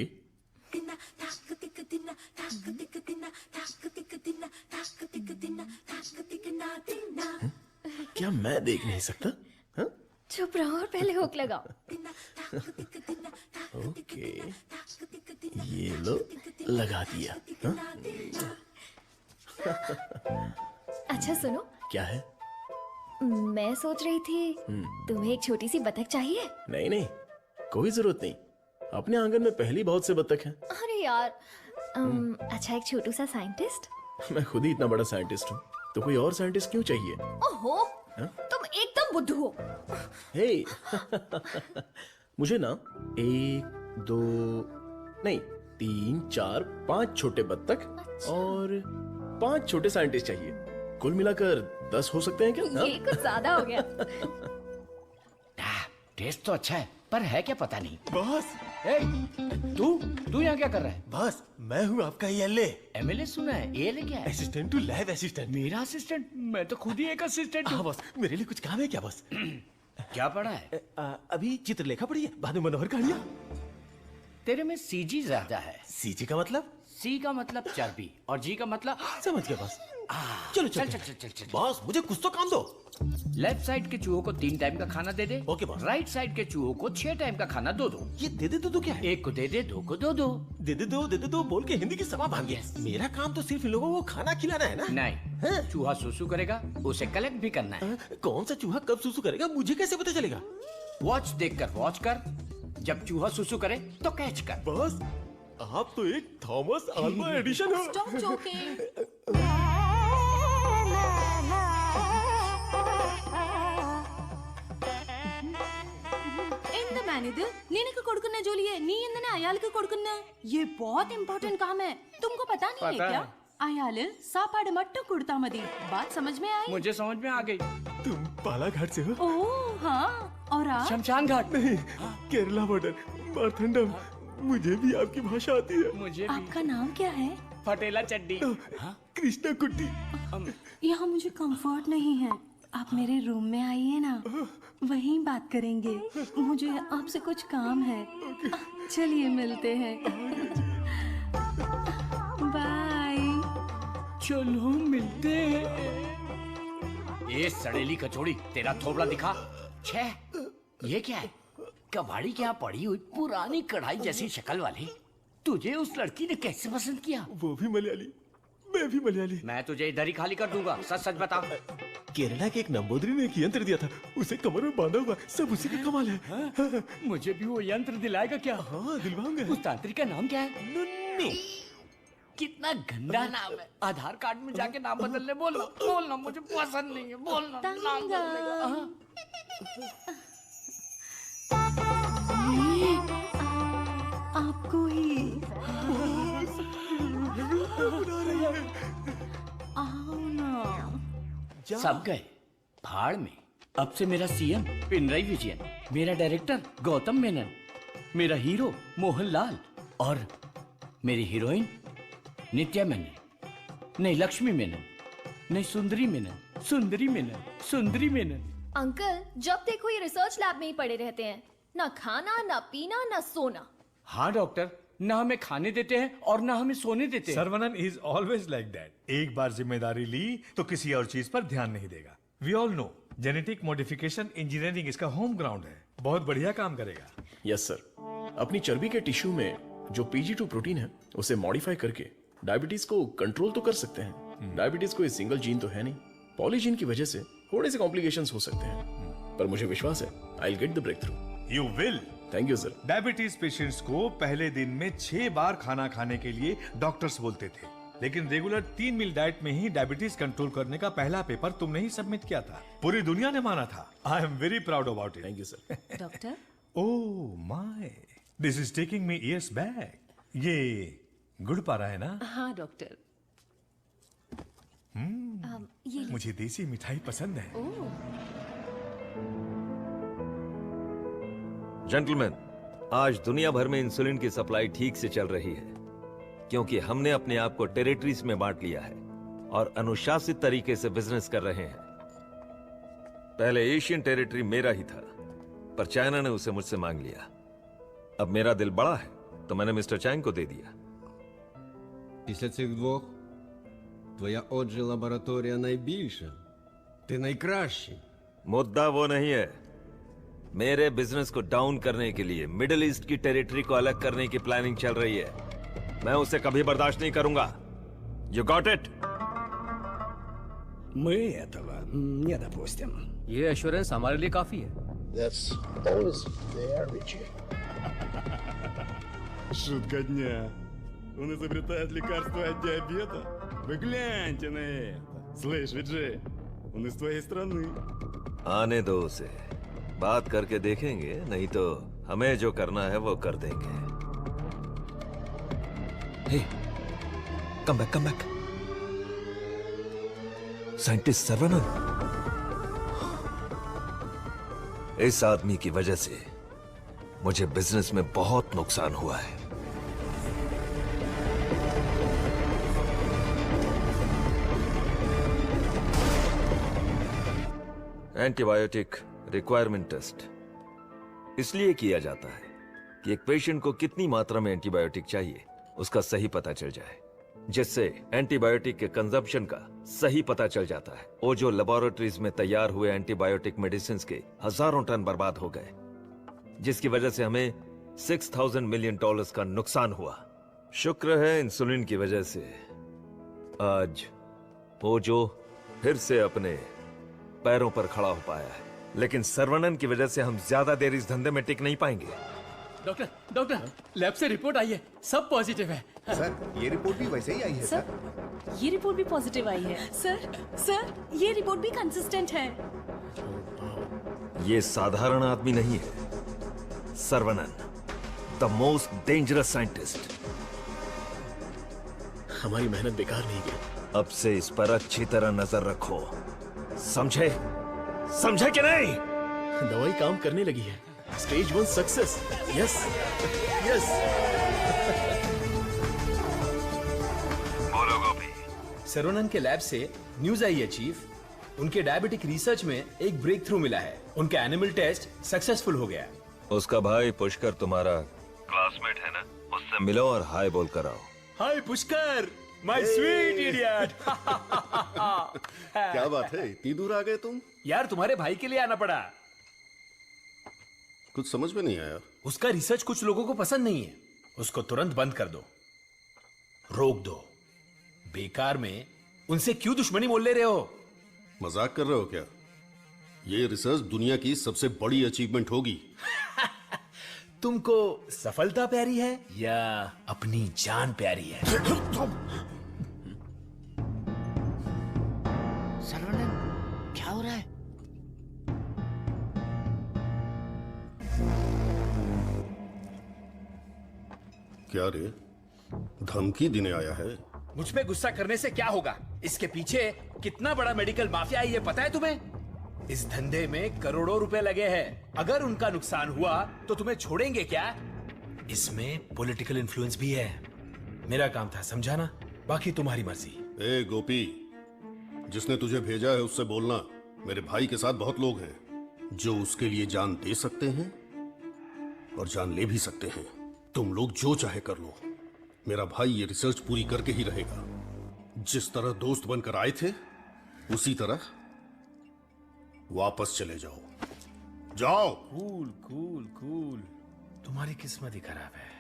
क्या मैं देख नहीं सकता? हा? चुप रहो और पहले हुक लगाओ। ओके, ये लो, लगा दिया। हा? अच्छा सुनो। क्या है? मैं सोच रही थी तुम्हें एक छोटी सी बतख चाहिए। नहीं नहीं, कोई जरूरत नहीं। अपने आंगन में पहली बहुत से बत्तख हैं। अरे यार, अच्छा एक छोटू सा साइंटिस्ट। मैं खुद ही इतना बड़ा साइंटिस्ट हूँ, तो कोई और साइंटिस्ट क्यों चाहिए? ओहो, तुम एकदम बुद्धू हो। हे, मुझे ना 1, 2 नहीं 3, 4, 5 छोटे बत्तख और 5 छोटे साइंटिस्ट चाहिए। कुल मिलाकर 10 हो सकते हैं क्या? ये कुछ ज्यादा हो गया। टेस्ट तो अच्छा है, पर है क्या पता नहीं। बॉस, तू यहाँ क्या कर रहा है? बॉस, मैं हूँ आपका एमएलए। एमएलए सुना है? एएलए क्या है? Assistant to lab assistant. मेरा असिस्टेंट? मैं तो खुद ही एक असिस्टेंट हूँ। हाँ बॉस, मेरे लिए कुछ काम है क्या बॉस? क्या पढ़ा है? अभी चित्रलेखा पढ़ी है, बाद में मनोहर कहानियां। तेरे में सीजी ज्यादा है। सीजी का मतलब? सी का मतलब चर्बी और जी का मतलब समझ गया बॉस। चलो चल चल चल चल। बॉस, मुझे कुछ तो काम दो। लेफ्ट साइड के चूहों को 3 टाइम का खाना दे दे। Okay boss. राइट साइड के चूहों को 6 टाइम का खाना दो। ये दे दे दो क्या है? एक को दे दे, 2 को दो। दे दे दो बोल के हिंदी की सभा भाग गया। मेरा काम तो सिर्फ इन लोगों को खाना खिलाना है ना? नहीं, चूहा सुसु करेगा, उसे कलेक्ट भी करना है। कौन सा चूहा कब सुसु करेगा मुझे कैसे पता चलेगा? वॉच देखकर वॉच कर, जब चूहा सुसु करे तो कैच कर। बॉस, आप तो एक थॉमस अल्वा एडिशन हो। Stop joking. मैनेजर నేనక కొడుకున్న జోలియే నీ ఎందనే అయాలకు కొడుకున్న ये बहुत इंपॉर्टेंट काम है, तुमको पता नहीं है क्या? अयाल सापाड़ मट्टू कुड़ता मदी। बात समझ में आई? मुझे समझ में आ गई। तुम बालाघाट से हो? ओह हाँ, और आप? शमशान घाट। नहीं, केरला बॉर्डर, मारथंडम। मुझे भी आपकी भाषा आती है। मुझे भी। आपका नाम क्या है? फटेला चड्डी। कृष्णा कुट्टी। यहाँ मुझे कंफर्ट नहीं है, आप मेरे रूम में आइए ना, वहीं बात करेंगे। मुझे आपसे कुछ काम है। चलिए मिलते हैं। बाय। चलो मिलते हैं। ये सड़ेली कचौड़ी, तेरा थोबड़ा दिखा। छे, ये क्या है? कबाड़ी के यहाँ पड़ी हुई पुरानी कढ़ाई जैसी शक्ल वाली तुझे उस लड़की ने कैसे पसंद किया? वो भी मलयाली, मैं भी मलयाली। मैं तुझे इधर ही खाली कर दूंगा, सच सच बता। केरला के एक नंबोदरी ने एक यंत्र दिया था, उसे कमर में बांधा हुआ, सब उसी का कमाल है। मुझे भी वो यंत्र दिलाएगा क्या? हाँ दिलवाऊंगा। उस तांत्रिक का नाम क्या है? नुन्नी। कितना गंदा नाम है। आधार कार्ड में जाके नाम बदलने बोलो। बोलना मुझे पसंद नहीं है, बोलना नाम बदलने। आपको ही आओ ना। सब गए भाड़ में। अब से मेरा सीएम पिनराई विजयन, मेरा डायरेक्टर गौतम मेनन, मेरा हीरो मोहनलाल और मेरी हीरोइन नित्या मेनन, नहीं लक्ष्मी मेनन, नहीं सुंदरी मेनन, सुंदरी मेनन, सुंदरी मेनन। अंकल, जब देखो ये रिसर्च लैब में ही पड़े रहते हैं, ना खाना ना पीना ना सोना। हाँ डॉक्टर, ना हमें खाने देते हैं और ना हमें सोने देते हैं। Saravanan is always like that. एक बार जिम्मेदारी ली तो किसी और चीज पर ध्यान नहीं देगा। We all know genetic modification engineering इसका होम ग्राउंड है। बहुत बढ़िया काम करेगा। Yes sir. अपनी चर्बी के टिश्यू में जो PG2 प्रोटीन है उसे मॉडिफाई करके डायबिटीज को कंट्रोल तो कर सकते हैं। डायबिटीज कोई सिंगल जीन तो है नहीं, पॉलीजीन की वजह से थोड़े से कॉम्प्लिकेशंस हो सकते हैं, पर मुझे विश्वास है I will get the breakthrough. You will. Thank you sir. Diabetes patients को पहले दिन में 6 बार खाना खाने के लिए डॉक्टर्स बोलते थे, लेकिन रेगुलर 3 मील डाइट में ही डायबिटीज कंट्रोल करने का पहला पेपर तुमने ही सबमिट किया था। पूरी दुनिया ने माना था। I am very proud about it. Thank you sir. Doctor, oh my, this is taking me years back. ये गुड़ पा रहा है ना? हाँ डॉक्टर। ये मुझे देसी मिठाई पसंद है। जेंटलमैन, आज दुनिया भर में इंसुलिन की सप्लाई ठीक से चल रही है क्योंकि हमने अपने आप को टेरिटरीज में बांट लिया है और अनुशासित तरीके से बिजनेस कर रहे हैं। पहले एशियन टेरिटरी मेरा ही था, पर चाइना ने उसे मुझसे मांग लिया। अब मेरा दिल बड़ा है तो मैंने मिस्टर चैंग को दे दिया। Після цих двох твоя отже лабораторія найбільша. Ти найкращий. मुद्दा वो नहीं है। मेरे बिजनेस को डाउन करने के लिए मिडिल ईस्ट की टेरिटरी को अलग करने की प्लानिंग चल रही है। मैं उसे कभी बर्दाश्त नहीं करूंगा। You got it? Мы этого не допустим. ये एश्योरेंस हमारे लिए काफी है। That's always there, Richie. Шутка дня. Он изобретает лекарство от диабета. Вы гляньте на это. Слышь, Виджей, он из твоей страны. आने दो उसे, बात करके देखेंगे, नहीं तो हमें जो करना है वो कर देंगे। Hey, come back, come back. Scientist Sarvanand. इस आदमी की वजह से मुझे बिजनेस में बहुत नुकसान हुआ है। एंटीबायोटिक रिक्वायरमेंट टेस्ट इसलिए किया जाता है कि एक पेशेंट को कितनी मात्रा में एंटीबायोटिक चाहिए उसका सही पता चल जाए, जिससे एंटीबायोटिक के कंजम्पशन का सही पता चल जाता है। वो जो लेबोरेटरीज में तैयार हुए एंटीबायोटिक मेडिसिन के हजारों टन बर्बाद हो गए, जिसकी वजह से हमें $6,000 मिलियन का नुकसान हुआ। शुक्र है इंसुलिन की वजह से आज वो जो फिर से अपने पैरों पर खड़ा हो पाया है, लेकिन सर्वनन की वजह से हम ज्यादा देर इस धंधे में टिक नहीं पाएंगे। डॉक्टर, डॉक्टर, लैब से रिपोर्ट आई है, सब पॉजिटिव है। सर, ये रिपोर्ट भी वैसे ही आई है सर। ये रिपोर्ट भी पॉजिटिव आई है। सर, ये रिपोर्ट भी कंसिस्टेंट है। ये साधारण आदमी नहीं है, Saravanan, the most dangerous scientist. हमारी मेहनत बेकार नहीं गई। अब से इस पर अच्छी तरह नजर रखो, समझे? समझे कि नहीं? दवाई काम करने लगी है। Stage 1 success. Yes yes. बोलो गोपी। सर्वनन के लैब से न्यूज आई है चीफ, उनके डायबिटिक रिसर्च में एक ब्रेक थ्रू मिला है। उनका एनिमल टेस्ट सक्सेसफुल हो गया। उसका भाई पुष्कर तुम्हारा क्लासमेट है ना, उससे मिलो और हाय बोल कर आओ। हाय पुष्कर, माय स्वीट इडियट। क्या बात है, इतनी दूर आ गए तुम? यार तुम्हारे भाई के लिए आना पड़ा। कुछ समझ में नहीं आया। उसका रिसर्च कुछ लोगों को पसंद नहीं है, उसको तुरंत बंद कर दो, रोक दो। बेकार में उनसे क्यों दुश्मनी मोल ले रहे हो? मजाक कर रहे हो क्या? ये रिसर्च दुनिया की सबसे बड़ी अचीवमेंट होगी। तुमको सफलता प्यारी है या अपनी जान प्यारी है? सर्वनन, क्या हो रहा है? क्या रे, धमकी देने आया है? मुझ पे गुस्सा करने से क्या होगा? इसके पीछे कितना बड़ा मेडिकल माफिया है ये पता है तुम्हें? इस धंधे में करोड़ों रुपए लगे हैं। अगर उनका नुकसान हुआ तो तुम्हें छोड़ेंगे क्या? इसमें पॉलिटिकल इन्फ्लुएंस भी है। मेरा काम था समझाना, बाकी तुम्हारी मर्जी। ए गोपी, जिसने तुझे भेजा है उससे बोलना मेरे भाई के साथ बहुत लोग हैं जो उसके लिए जान दे सकते हैं और जान ले भी सकते हैं। तुम लोग जो चाहे कर लो, मेरा भाई ये रिसर्च पूरी करके ही रहेगा। जिस तरह दोस्त बनकर आए थे उसी तरह वापस चले जाओ। जाओ। Cool cool cool. तुम्हारी किस्मत ही खराब है।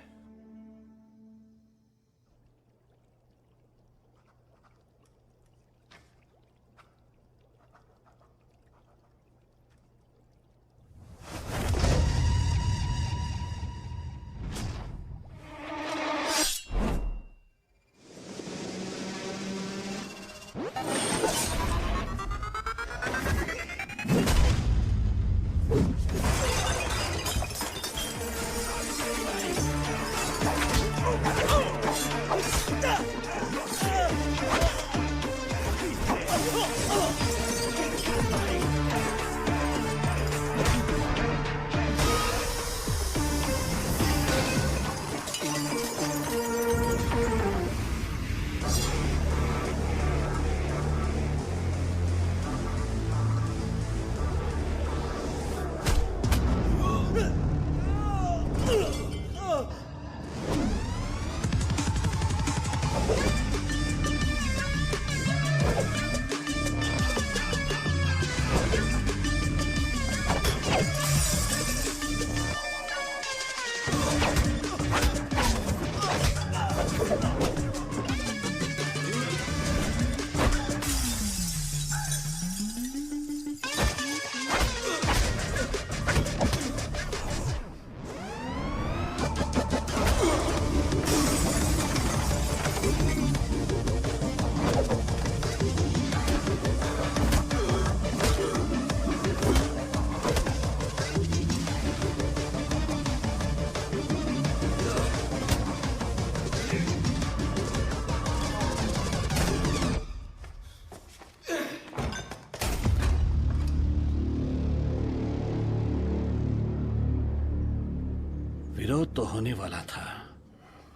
विरोध तो होने वाला था,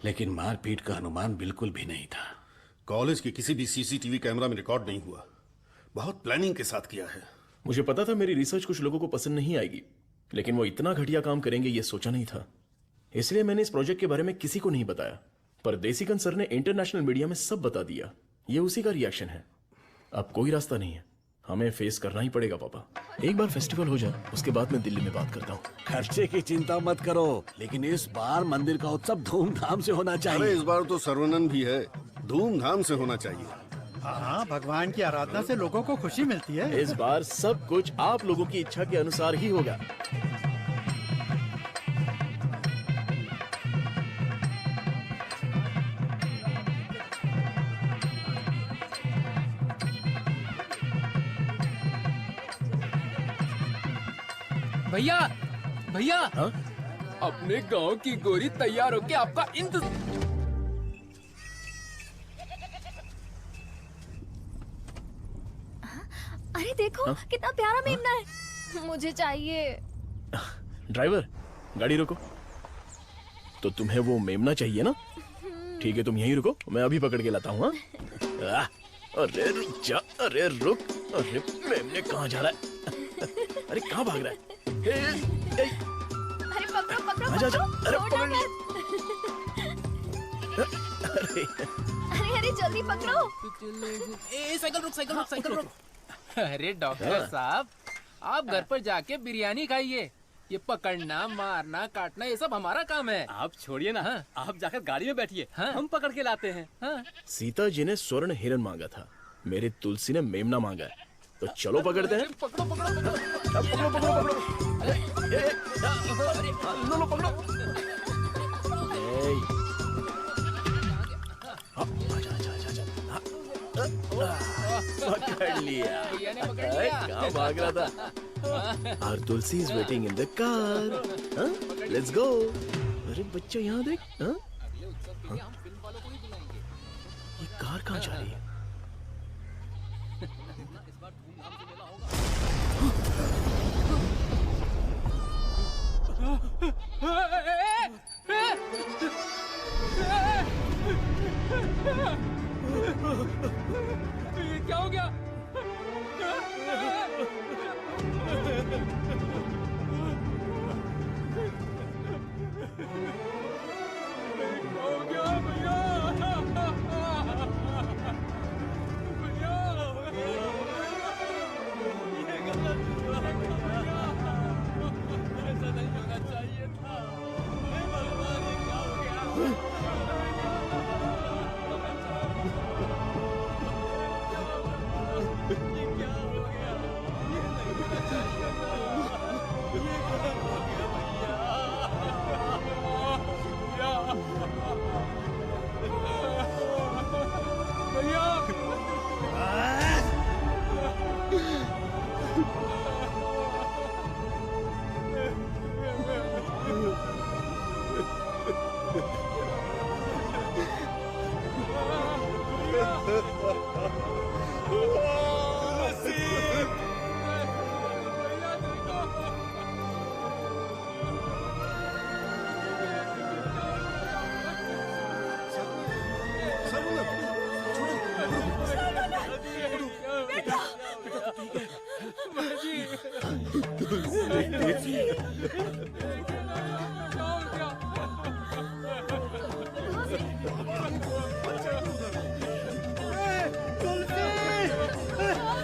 लेकिन मारपीट का अनुमान बिल्कुल भी नहीं था। कॉलेज के किसी भी सीसीटीवी कैमरा में रिकॉर्ड नहीं हुआ। बहुत प्लानिंग के साथ किया है। मुझे पता था मेरी रिसर्च कुछ लोगों को पसंद नहीं आएगी, लेकिन वो इतना घटिया काम करेंगे ये सोचा नहीं था। इसलिए मैंने इस प्रोजेक्ट के बारे में किसी को नहीं बताया, पर देसिकन सर ने इंटरनेशनल मीडिया में सब बता दिया। ये उसी का रिएक्शन है। अब कोई रास्ता नहीं है, हमें फेस करना ही पड़ेगा पापा। एक बार फेस्टिवल हो जाए, उसके बाद मैं दिल्ली में बात करता हूँ। खर्चे की चिंता मत करो, लेकिन इस बार मंदिर का उत्सव धूमधाम से होना अरे चाहिए। इस बार तो सर्वनन भी है, धूमधाम से होना चाहिए। हाँ, भगवान की आराधना से लोगों को खुशी मिलती है। इस बार सब कुछ आप लोगों की इच्छा के अनुसार ही होगा। भैया भैया, हाँ? अपने गांव की गोरी तैयार होके आपका अरे देखो हाँ? कितना प्यारा मेमना है। मुझे चाहिए। ड्राइवर, गाड़ी रोको। तो तुम्हें वो मेमना चाहिए ना? ठीक है, तुम यहीं रुको, मैं अभी पकड़ के लाता हूँ। अरे रुक जा, अरे रुक। अरे मेमने कहाँ जा रहा है? अरे कहाँ भाग रहा है? अरे पकड़ो पकड़ो आजा, आजा। पकड़ो, अरे छोड़ो मत। अरे अरे जल्दी पकड़ो। साइकिल रुक, साइकिल रुक, साइकिल रुक। अरे डॉक्टर साहब, आप घर पर जाके बिरयानी खाइए। ये पकड़ना, मारना, काटना ये सब हमारा काम है। आप छोड़िए ना। हाँ? आप जाकर गाड़ी में बैठिए। हाँ? हम पकड़ के लाते हैं। हाँ? सीता जी ने स्वर्ण हिरन मांगा था, मेरी तुलसी ने मेमना मांगा है, तो चलो पकड़ते हैं। पकड़ो पकड़ो पकड़ो पकड़ो पकड़ो पकड़ो। लो पकड़ो। पकड़ लिया। कहाँ भाग रहा था? और Tulsi is waiting in the car. Let's go. अरे बच्चा यहाँ देख। ये कार कहाँ जा रही है? ये क्या हो गया? हो गया भैया। ये गलत हुआ भैया। ऐसा नहीं होना चाहिए था। हे भगवान, ये क्या हो गया?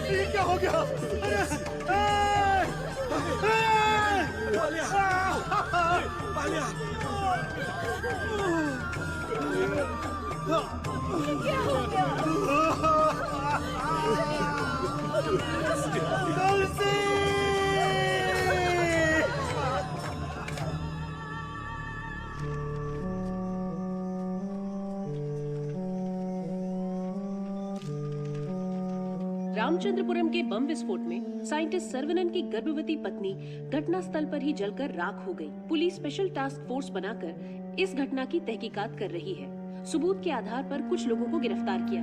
ये क्या हो गया? क्या हो गया? रामचंद्रपुरम के बम विस्फोट में साइंटिस्ट सर्वनन की गर्भवती पत्नी घटनास्थल पर ही जलकर राख हो गई। पुलिस स्पेशल टास्क फोर्स बनाकर इस घटना की तहकीकात कर रही है। सबूत के आधार पर कुछ लोगों को गिरफ्तार किया।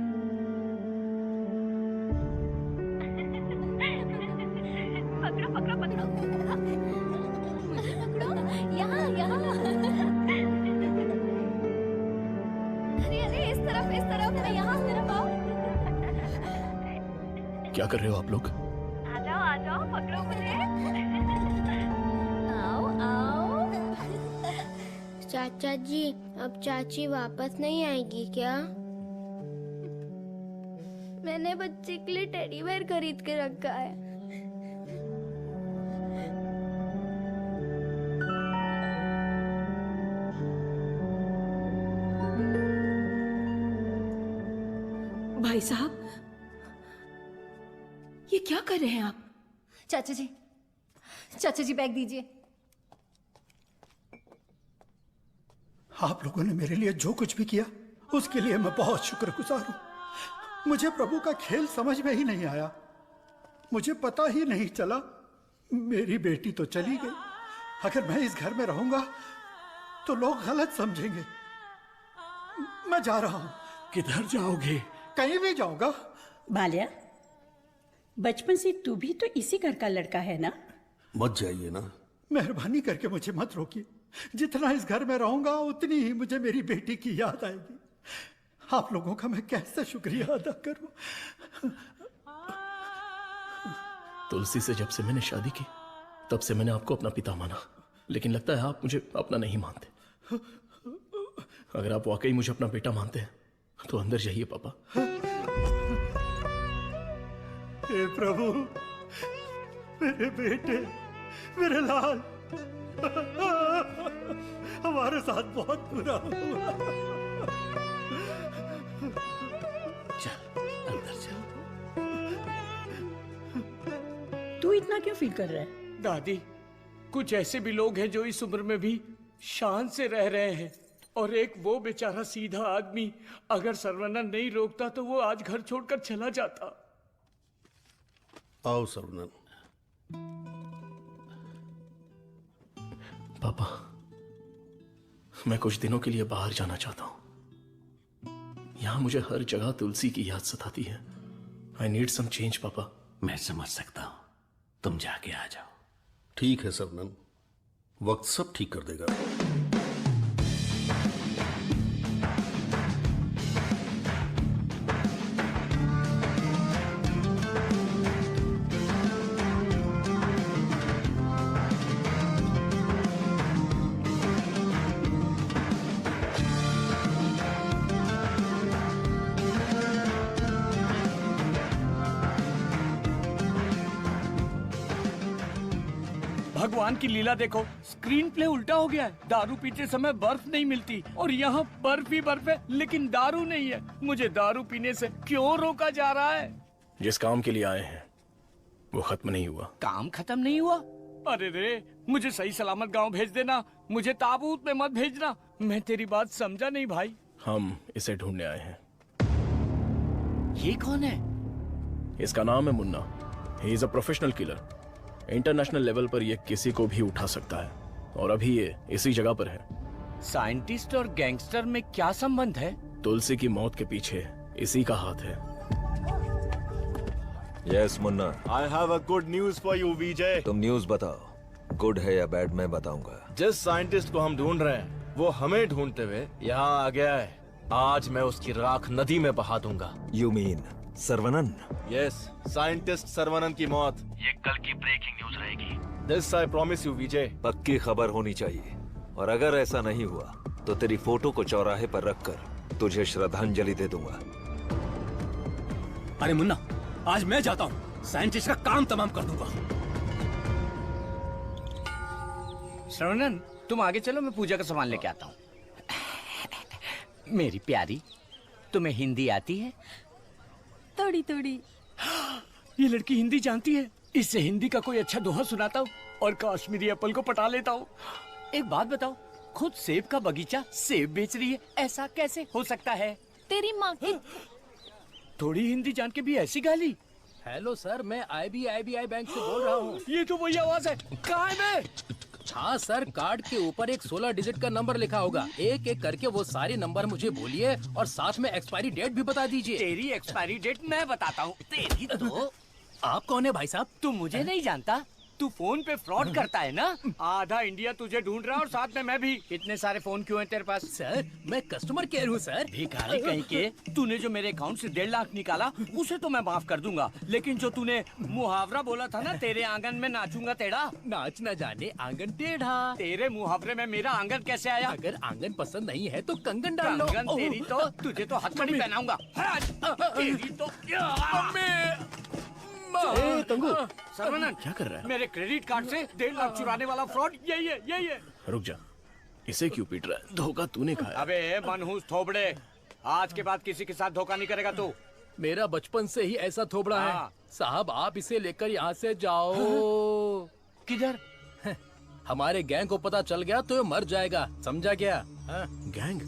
पकड़ो पकड़ो पकड़ो। पकड़ो यहाँ यहाँ। क्या कर रहे हो आप लोग? आ जाओ पकड़ो मुझे। आओ आओ। चाचा जी, अब चाची वापस नहीं आएगी क्या? मैंने बच्चे के लिए टेडी बेयर खरीद के रखा है। भाई साहब, ये क्या कर रहे हैं आप? चाचा जी बैग दीजिए। आप लोगों ने मेरे लिए जो कुछ भी किया उसके लिए मैं बहुत शुक्रगुजार हूं। मुझे प्रभु का खेल समझ में ही नहीं आया। मुझे पता ही नहीं चला। मेरी बेटी तो चली गई। अगर मैं इस घर में रहूंगा तो लोग गलत समझेंगे। मैं जा रहा हूं। किधर जाओगे? कहीं भी जाऊंगा। बाल्या, बचपन से तू भी तो इसी घर का लड़का है ना? मत जाइए ना। मेहरबानी करके मुझे मत रोकिए। जितना इस घर में रहूंगा उतनी ही मुझे मेरी बेटी की याद आएगी। आप लोगों का मैं कैसे शुक्रिया अदा करूं। तुलसी से जब से मैंने शादी की तब से मैंने आपको अपना पिता माना, लेकिन लगता है आप मुझे अपना नहीं मानते। अगर आप वाकई मुझे अपना बेटा मानते हैं तो अंदर जाइए पापा। हे प्रभु, मेरे बेटे, मेरे लाल, हमारे साथ बहुत बुरा हुआ। चल अंदर चल। तू इतना क्यों फील कर रहा है? दादी, कुछ ऐसे भी लोग हैं जो इस उम्र में भी शान से रह रहे हैं, और एक वो बेचारा सीधा आदमी, अगर सर्वनंद नहीं रोकता तो वो आज घर छोड़कर चला जाता। आओ सर्वनंद। पापा, मैं कुछ दिनों के लिए बाहर जाना चाहता हूं। यहां मुझे हर जगह तुलसी की याद सताती है। आई नीड सम चेंज पापा। मैं समझ सकता हूं, तुम जाके आ जाओ। ठीक है सर्वनंद, वक्त सब ठीक कर देगा। भगवान की लीला देखो, स्क्रीन प्ले उल्टा हो गया है। दारू पीते समय बर्फ नहीं मिलती और यहाँ बर्फ ही बर्फ है, लेकिन दारू नहीं है। मुझे दारू पीने से क्यों रोका जा रहा है? जिस काम के लिए आए हैं वो खत्म नहीं हुआ। काम खत्म नहीं हुआ? अरे रे, मुझे सही सलामत गांव भेज देना। मुझे ताबूत में मत भेजना। मैं तेरी बात समझा नहीं भाई। हम इसे ढूंढने आए हैं। ये कौन है? इसका नाम है मुन्ना। ही is a professional killer. International level पर ये किसी को भी उठा सकता है, और अभी ये इसी जगह पर है। साइंटिस्ट और गैंगस्टर में क्या संबंध है? तुलसी की मौत के पीछे इसी का हाथ है। Yes Munna, I have a good news for you Vijay. तुम न्यूज बताओ, गुड है या बैड मैं बताऊंगा। जिस साइंटिस्ट को हम ढूंढ रहे हैं वो हमें ढूंढते हुए यहाँ आ गया है। आज मैं उसकी राख नदी में बहा दूंगा। You mean Sarvanand? Yes, scientist Sarvanand की मौत ये कल की ब्रेकिंग न्यूज रहेगी। This I promise you Vijay. पक्की खबर होनी चाहिए, और अगर ऐसा नहीं हुआ तो तेरी फोटो को चौराहे पर रखकर तुझे श्रद्धांजलि दे दूंगा। अरे मुन्ना, आज मैं जाता हूँ, साइंटिस्ट का काम तमाम कर दूंगा। श्रवणन, तुम आगे चलो, मैं पूजा का सामान लेके आता हूँ। मेरी प्यारी, तुम्हें हिंदी आती है? थोड़ी थोड़ी। ये लड़की हिंदी जानती है। इससे हिंदी का कोई अच्छा दोहा सुनाता हूँ और कश्मीरी एप्पल को पटा लेता हूँ। एक बात बताओ, खुद सेब का बगीचा सेब बेच रही है, ऐसा कैसे हो सकता है? तेरी माँ की थोड़ी हिंदी जान के भी ऐसी गाली। हेलो सर, मैं IBI बैंक से बोल रहा हूँ। ये तो वही आवाज है। कहाँ है मैं? हाँ सर, कार्ड के ऊपर एक 16 डिजिट का नंबर लिखा होगा। एक एक करके वो सारे नंबर मुझे बोलिए और साथ में एक्सपायरी डेट भी बता दीजिए। तेरी एक्सपायरी डेट मैं बताता हूँ। तेरी तो। आप कौन है भाई साहब? तुम मुझे नहीं जानता? तू फोन पे फ्रॉड करता है ना? आधा इंडिया तुझे ढूंढ रहा है और साथ में मैं भी। इतने सारे फोन क्यों हैं तेरे पास? सर मैं कस्टमर केयर हूँ सर। भिखारी कहीं के। तूने जो मेरे अकाउंट से 1.5 लाख निकाला उसे तो मैं माफ कर दूंगा, लेकिन जो तूने मुहावरा बोला था ना, तेरे आंगन में नाचूंगा टेढ़ा, नाच न जाने आंगन टेढ़ा। तेरे मुहावरे में मेरा आंगन कैसे आया? अगर आंगन पसंद नहीं है तो कंगन डाल लो। कंगन तेरी तो, तुझे तो हथकड़ी पहनाऊंगा। तेरी तो तंगू सर्वनंद, क्या कर रहा है? मेरे क्रेडिट कार्ड से 1.5 लाख चुराने वाला फ्रॉड यही है। रुक जा, इसे क्यों पीट रहा है? धोखा तूने खाया। अबे मनहूस थोबड़े, आज के बाद किसी के साथ धोखा नहीं करेगा तू। मेरा बचपन से ही ऐसा थोबड़ा है साहब। आप इसे लेकर यहाँ से जाओ। किधर? हमारे गैंग को पता चल गया तो ये मर जाएगा, समझा क्या? गैंग?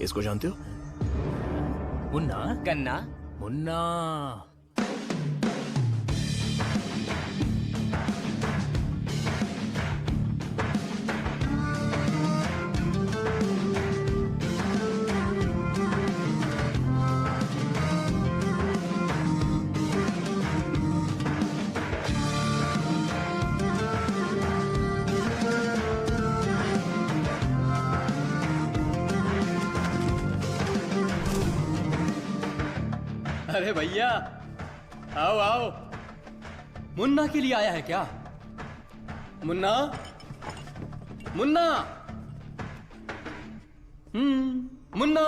इसको जानते हो? मुन्ना? गन्ना? मुन्ना। अरे भैया, आओ आओ। मुन्ना के लिए आया है क्या? मुन्ना, मुन्ना, मुन्ना।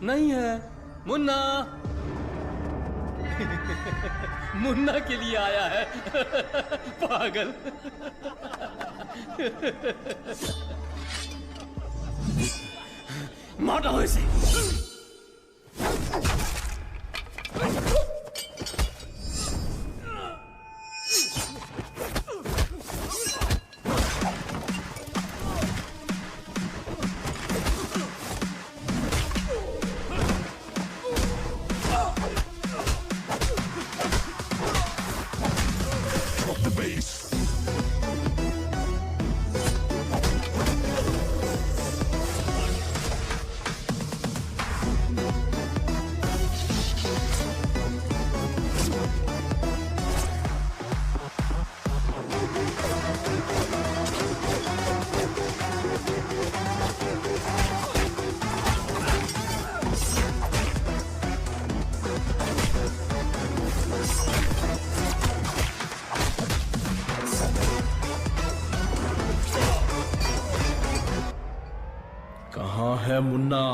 नहीं है मुन्ना। मुन्ना के लिए आया है। पागल। मारो इसे। कहाँ है मुन्ना?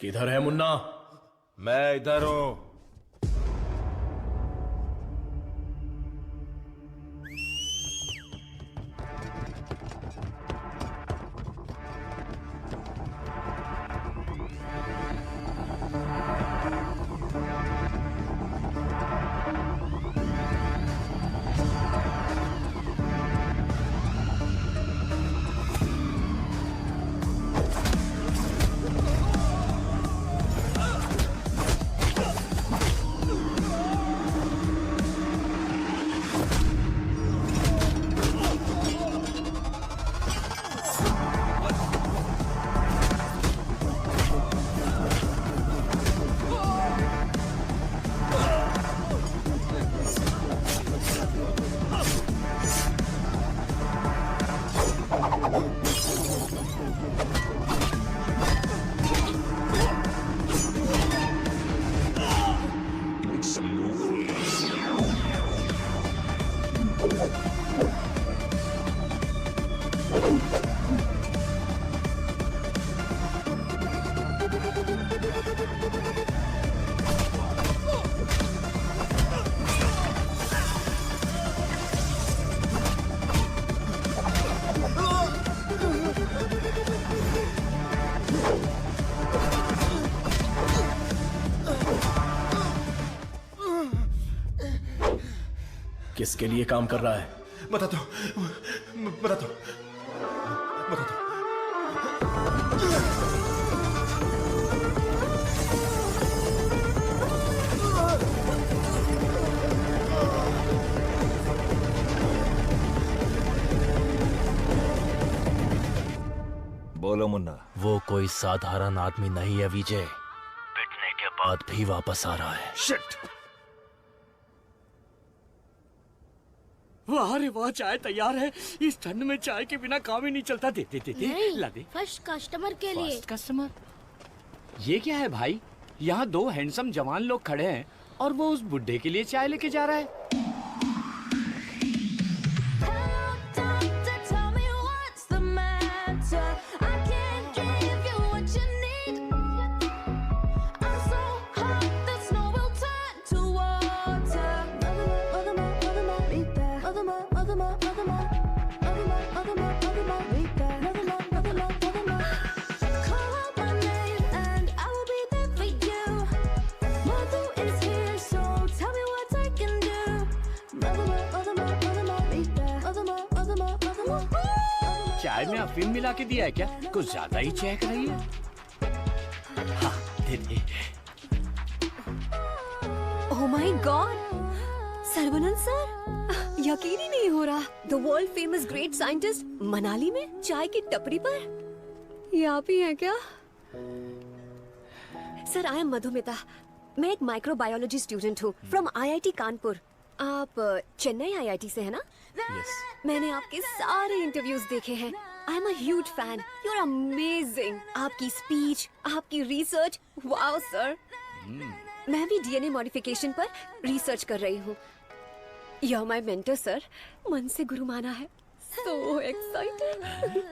किधर है मुन्ना? मैं इधर हूं। किसके लिए काम कर रहा है? बता दो, बता दो, बता दो। बोलो मुन्ना। वो कोई साधारण आदमी नहीं है विजय, पिटने के बाद भी वापस आ रहा है। शिट! वाह रे वाह, चाय तैयार है। इस ठंड में चाय के बिना काम ही नहीं चलता। दे दे दे दे, ला दे। फर्स्ट कस्टमर के लिए। First customer? ये क्या है भाई? यहाँ दो हैंडसम जवान लोग खड़े हैं और वो उस बुड्ढे के लिए चाय लेके जा रहा है। चाय में अफीम मिला के दिया है क्या? कुछ ज्यादा ही चहक रही है। हाँ, दे दे। ओह माय गॉड, सर्वनंद सर, यकीन ही नहीं हो रहा। The world famous great scientist Manali में चाय की टपरी पर। ये आप ही हैं क्या? Sir, I M Madhumita. मैं एक माइक्रोबायोलॉजी स्टूडेंट हूँ फ्रॉम IIT कानपुर। आप चेन्नई IIT से है ना? Yes. मैंने आपके सारे इंटरव्यूज देखे हैं। I am a huge fan. You are amazing. आपकी स्पीच, आपकी रिसर्च, वाओ सर। मैं भी DNA मॉडिफिकेशन पर रिसर्च कर रही हूँ। You are my mentor sir. मन से गुरु माना है। So excited.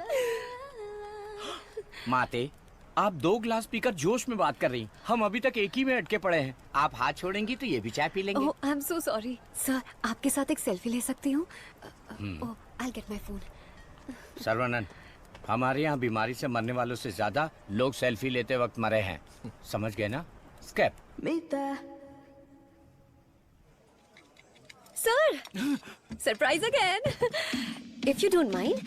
माते, आप 2 गिलास पीकर जोश में बात कर रही। हम अभी तक एक ही में अटके पड़े हैं। आप हाथ छोड़ेंगी तो ये भी चाय पी लेंगे। Oh, I am so sorry sir. आपके साथ एक सेल्फी ले सकती हूँ? Oh, I get my phone. Sarvanand, हमारे यहाँ बीमारी से मरने वालों से ज्यादा लोग सेल्फी लेते वक्त मरे हैं। समझ गए ना? स्केप। Sir, surprise again. If you don't mind,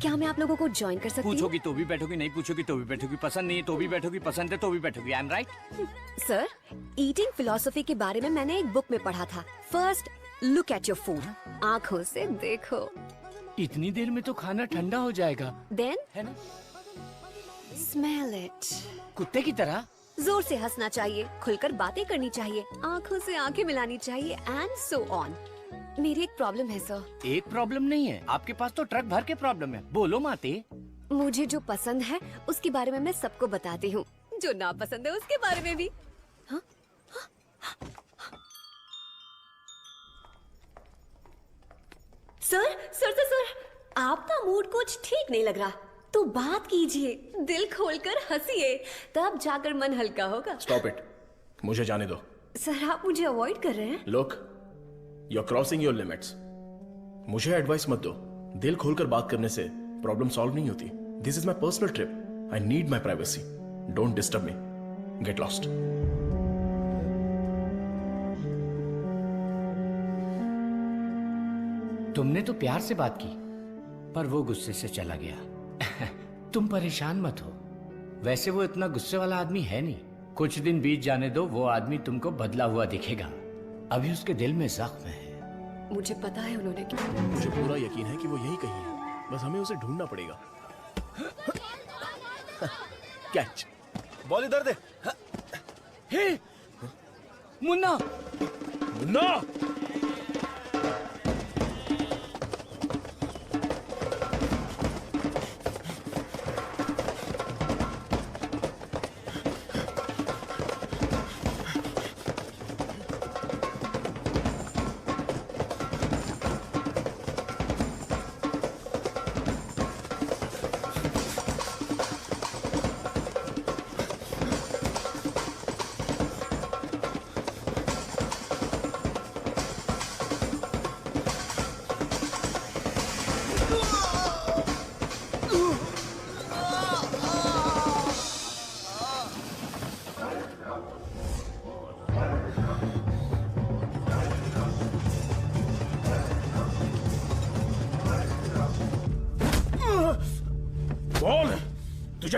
क्या मैं आप लोगों को ज्वाइन कर सकती हूँ? पूछोगी तो भी बैठोगी, नहीं पूछोगी तो भी बैठोगी, पसंद नहीं है तो भी बैठोगी, पसंद है तो भी बैठोगी। I am right? Sir, eating philosophy के बारे में मैंने एक बुक में पढ़ा था। First look at your food, आंखों से देखो। इतनी देर में तो खाना ठंडा हो जाएगा। देन है ना? Smell it. कुत्ते की तरह जोर से हंसना चाहिए, खुलकर बातें करनी चाहिए, आंखों से आंखें मिलानी चाहिए, एंड सो ऑन। मेरी एक प्रॉब्लम है सर। एक प्रॉब्लम नहीं है, आपके पास तो ट्रक भर के प्रॉब्लम है। बोलो माते। मुझे जो पसंद है उसके बारे में मैं सबको बताती हूँ, जो ना पसंद है उसके बारे में भी। हाँ? सर सर सर सर, आपका मूड कुछ ठीक नहीं लग रहा, तो बात कीजिए, दिल खोलकर हंसिए, तब जाकर मन हल्का होगा। स्टॉप इट, मुझे जाने दो। सर, आप मुझे अवॉइड कर रहे हैं। Look, you are crossing your limits. मुझे एडवाइस मत दो। दिल खोलकर बात करने से प्रॉब्लम सॉल्व नहीं होती। This is my personal trip. I need my privacy. Don't disturb me. Get lost. तुमने तो प्यार से बात की, पर वो गुस्से से चला गया। तुम परेशान मत हो। वैसे वो इतना गुस्से वाला आदमी है नहीं। कुछ दिन बीत जाने दो, वो आदमी तुमको बदला हुआ दिखेगा। अभी उसके दिल में जख्म है। मुझे पता है उन्होंने क्या। मुझे पूरा यकीन है कि वो यही कहीं है, बस हमें उसे ढूंढना पड़ेगा। कैच। बॉल इधर दे। हे मुन्ना, मुन्ना!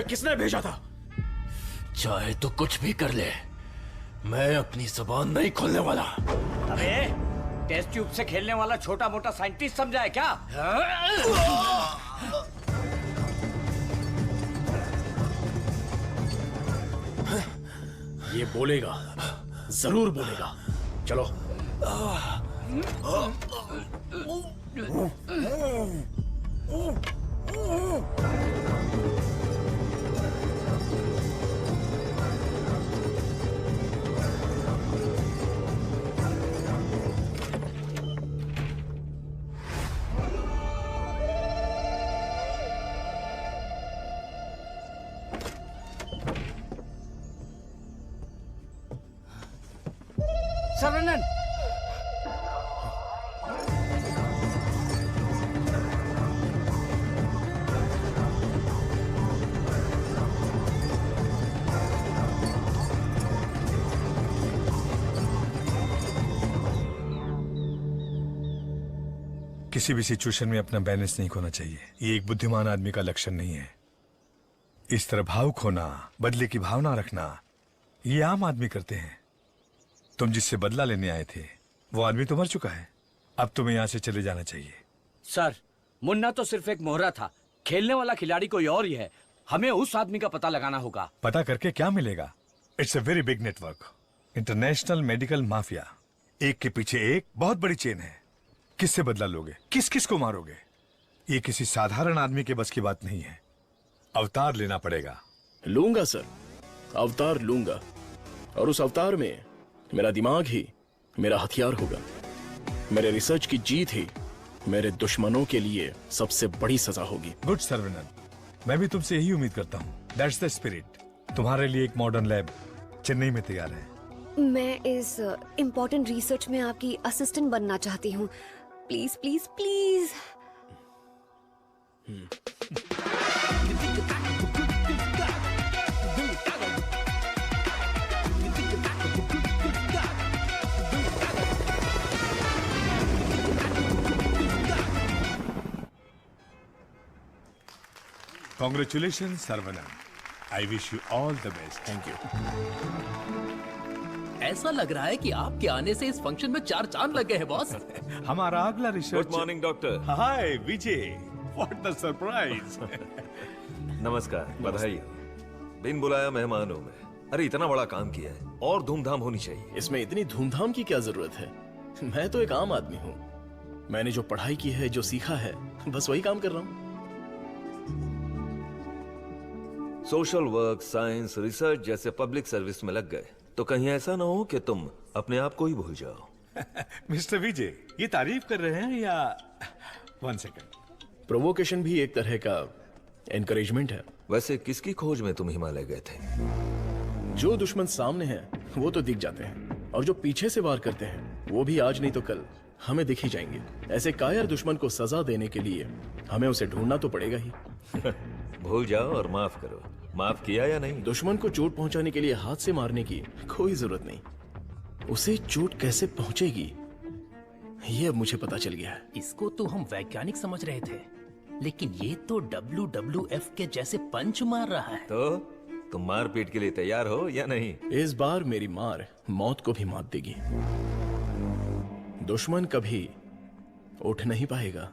मुझे किसने भेजा था? चाहे तो कुछ भी कर ले, मैं अपनी जुबान नहीं खोलने वाला। अबे टेस्ट ट्यूब से खेलने वाला छोटा मोटा साइंटिस्ट समझा है क्या? ये बोलेगा, जरूर बोलेगा। चलो। सर्वनंद, किसी भी सिचुएशन में अपना बैलेंस नहीं खोना चाहिए। ये एक बुद्धिमान आदमी का लक्षण नहीं है। इस तरह भाव खोना, बदले की भावना रखना, ये आम आदमी करते हैं। तुम जिससे बदला लेने आए थे वो आदमी तो मर चुका है। अब तुम्हें यहाँ से चले जाना चाहिए। सर, मुन्ना तो सिर्फ एक मोहरा था, खेलने वाला खिलाड़ी कोई और ही है। हमें उस आदमी का पता लगाना होगा। पता करके क्या मिलेगा? It's a very big network, international medical mafia. एक के पीछे एक बहुत बड़ी चेन है। किससे बदला लोगे? किस किस को मारोगे? ये किसी साधारण आदमी के बस की बात नहीं है। अवतार लेना पड़ेगा। लूंगा सर, अवतार लूंगा। और उस अवतार में मेरा दिमाग ही मेरा हथियार होगा। मेरे रिसर्च की जीत ही मेरे दुश्मनों के लिए सबसे बड़ी सजा होगी। गुड सर्वनंद, मैं भी तुमसे यही उम्मीद करता हूँ। That's the spirit. तुम्हारे लिए एक मॉडर्न लैब चेन्नई में तैयार है। मैं इस इम्पोर्टेंट रिसर्च में आपकी असिस्टेंट बनना चाहती हूँ। Please please please. Congratulations, Sarvanan. I wish you all the best. Thank you. ऐसा लग रहा है कि आपके आने से इस फंक्शन में 4 चांद लग गए हैं बॉस। हमारा अगला research. Good morning doctor. Hi Vijay, what the surprise. नमस्कार, बधाई हो। बिन बुलाया मेहमान हूं मैं। अरे इतना बड़ा काम किया है और धूमधाम होनी चाहिए। इसमें इतनी धूमधाम की क्या जरूरत है? मैं तो एक आम आदमी हूँ। मैंने जो पढ़ाई की है, जो सीखा है, बस वही काम कर रहा हूँ। सोशल वर्क, साइंस, रिसर्च जैसे पब्लिक सर्विस में लग गए तो कहीं ऐसा ना हो कि तुम अपने आप को ही भूल जाओ। मिस्टर विजय, ये तारीफ कर रहे हैं या? 1 सेकंड। प्रोवोकेशन भी एक तरह का एनकरेजमेंट है। वैसे किसकी खोज में तुम हिमालय गए थे? जो दुश्मन सामने हैं वो तो दिख जाते हैं, और जो पीछे से वार करते हैं वो भी आज नहीं तो कल हमें दिख ही जाएंगे। ऐसे कायर दुश्मन को सजा देने के लिए हमें उसे ढूंढना तो पड़ेगा ही। भूल जाओ और माफ करो। माफ किया या नहीं? दुश्मन को चोट पहुंचाने के लिए हाथ से मारने की कोई जरूरत नहीं। उसे चोट कैसे पहुंचेगी ये अब मुझे पता चल गया है। इसको तो हम वैज्ञानिक समझ रहे थे, लेकिन ये तो WWF के जैसे पंच मार रहा है। तो तुम मारपीट के लिए तैयार हो या नहीं? इस बार मेरी मार मौत को भी मात देगी। दुश्मन कभी उठ नहीं पाएगा।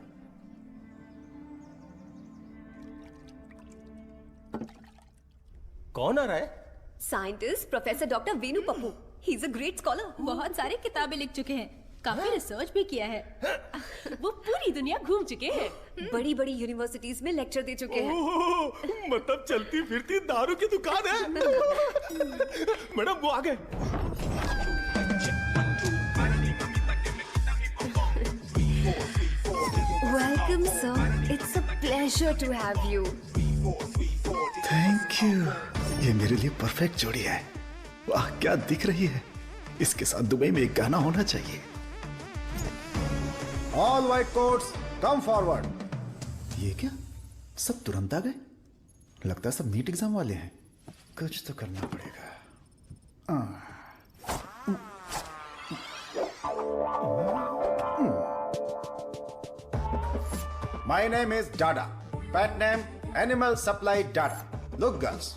कौन आ रहा है? Scientist professor doctor Veenu Pappu. He is a great scholar. बहुत सारी किताबें लिख चुके हैं, काफी रिसर्च भी किया है। वो पूरी दुनिया घूम चुके हैं, बड़ी बड़ी यूनिवर्सिटीज में लेक्चर दे चुके हैं। मतलब चलती फिरती दारू की दुकान है। मैडम वो आ गए। Welcome sir, it's a pleasure to have you. Thank you. ये मेरे लिए परफेक्ट जोड़ी है। वाह क्या दिख रही है। इसके साथ दुबई में एक गाना होना चाहिए। All white quotes come forward. ये क्या, सब तुरंत आ गए? लगता है सब नीट एग्जाम वाले हैं। कुछ तो करना पड़ेगा। My name is Dada, pet name animal supply Dada. Look girls,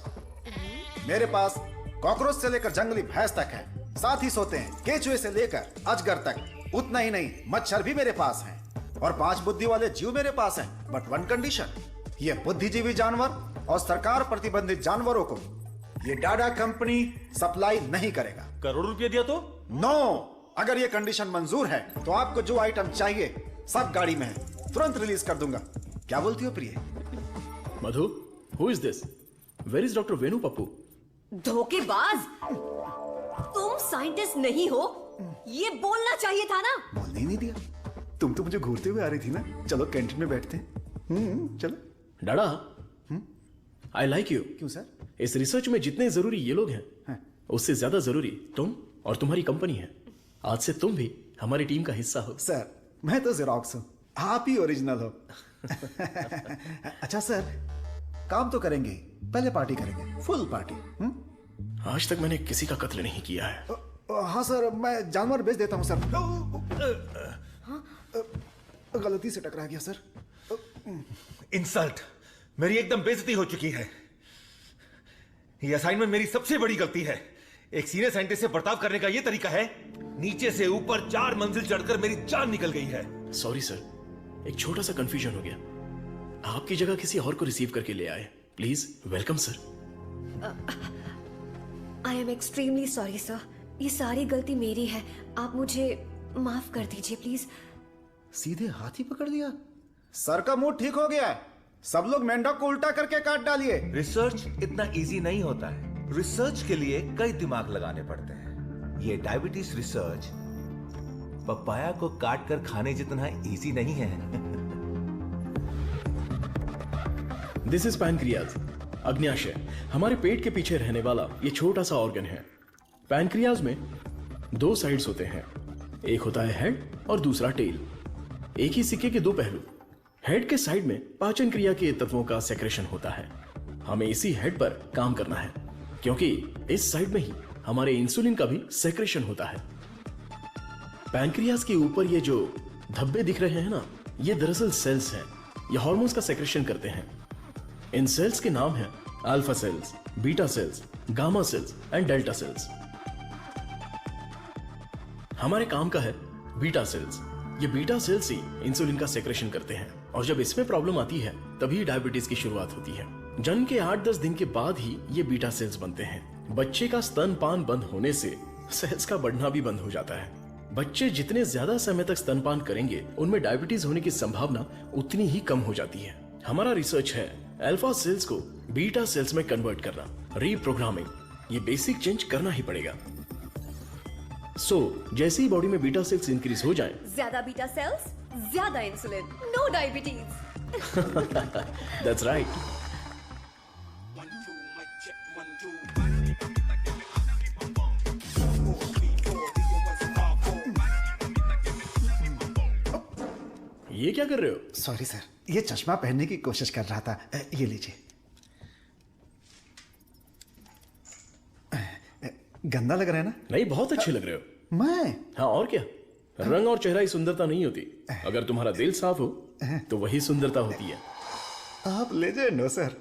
मेरे पास कॉकरोच से लेकर जंगली भैंस तक है, साथ ही सोते हैं केचुए से लेकर अजगर तक। उतना ही नहीं, मच्छर भी मेरे पास हैं और 5 बुद्धि वाले जीव मेरे पास हैं। बट वन कंडीशन, ये बुद्धिजीवी जानवर और सरकार प्रतिबंधित जानवरों को ये डाडा कंपनी सप्लाई नहीं करेगा। करोड़ रुपए दिया तो? नो, अगर ये कंडीशन मंजूर है तो आपको जो आइटम चाहिए सब गाड़ी में है, तुरंत रिलीज कर दूंगा। क्या बोलती हो प्रिय? Madhu, who is this? Where is doctor Venu Pappu? धोखेबाज, तुम साइंटिस्ट नहीं हो, ये बोलना चाहिए था ना। बोलने ही नहीं दिया। तुम तो मुझे घूरते हुए आ रही थी ना। चलो कैंटीन में बैठते हैं। चलो। डाडा, आई लाइक यू। क्यों सर? इस रिसर्च में जितने जरूरी ये लोग हैं, उससे ज्यादा जरूरी तुम और तुम्हारी कंपनी है। आज से तुम भी हमारी टीम का हिस्सा हो। सर, मैं तो जेरोक्स हूं, आप ही ओरिजिनल हो। अच्छा सर, काम तो करेंगे, पहले पार्टी करेंगे, फुल पार्टी। आज तक मैंने किसी का कत्ल नहीं किया है। हाँ सर, मैं जानवर बेच देता हूँ सर। गलती से टकरा गया सर। इंसल्ट, मेरी एकदम बेइज्जती हो चुकी है। ये असाइनमेंट मेरी सबसे बड़ी गलती है। एक सीनियर साइंटिस्ट से बर्ताव करने का ये तरीका है? नीचे से ऊपर 4 मंजिल चढ़कर मेरी जान निकल गई है। सॉरी सर, एक छोटा सा कंफ्यूजन हो गया। आपकी जगह किसी और को रिसीव करके ले आए। Please welcome sir. I am extremely sorry sir, ये सारी गलती मेरी है, आप मुझे माफ कर दीजिए प्लीज। सीधे हाथ ही पकड़ लिया। सर का मूड ठीक हो गया है, सब लोग मेंढक को उल्टा करके काट डालिए। रिसर्च इतना इजी नहीं होता है। रिसर्च के लिए कई दिमाग लगाने पड़ते हैं। ये डायबिटीज रिसर्च पपाया को काट कर खाने जितना इजी नहीं है। दिस इज पैनक्रियाज, अग्न्याशय, हमारे पेट के पीछे रहने वाला ये छोटा सा ऑर्गन है। पैनक्रियाज में 2 साइड्स होते हैं, एक होता है हेड और दूसरा टेल। एक ही सिक्के के 2 पहलू। हेड के साइड में पाचन क्रिया के तत्वों का सेक्रेशन होता है। हमें इसी हेड पर काम करना है, क्योंकि इस साइड में ही हमारे इंसुलिन का भी सेक्रेशन होता है। पैनक्रियाज के ऊपर ये जो धब्बे दिख रहे हैं ना, ये दरअसल सेल्स हैं। ये हार्मोन्स का सेक्रेशन करते हैं। इन सेल्स के नाम हैं alpha cells, beta cells, gamma cells and delta cells. हमारे काम का है बीटा सेल्स। ये बीटा सेल्स ही इंसुलिन का सेक्रेशन करते हैं, और जब इसमें प्रॉब्लम आती है तभी डायबिटीज की शुरुआत होती है। जन्म के 8-10 दिन के बाद ही ये बीटा सेल्स बनते हैं। बच्चे का स्तनपान बंद होने से सेल्स का बढ़ना भी बंद हो जाता है। बच्चे जितने ज्यादा समय तक स्तनपान करेंगे, उनमें डायबिटीज होने की संभावना उतनी ही कम हो जाती है। हमारा रिसर्च है अल्फा सेल्स को बीटा सेल्स में कन्वर्ट करना, रीप्रोग्रामिंग। ये बेसिक चेंज करना ही पड़ेगा। जैसे ही बॉडी में बीटा सेल्स इंक्रीज हो जाएं, ज्यादा बीटा सेल्स, ज्यादा insulin, no diabetes. That's right. ये क्या कर रहे हो? सॉरी सर, ये चश्मा पहनने की कोशिश कर रहा था। ये लीजिए। गंदा लग रहा है ना? नहीं, बहुत अच्छे लग रहे हो। मैं? हाँ, और क्या। रंग और चेहरा ही सुंदरता नहीं होती, अगर तुम्हारा दिल साफ हो तो वही सुंदरता होती है। आप लेजेंड हो सर।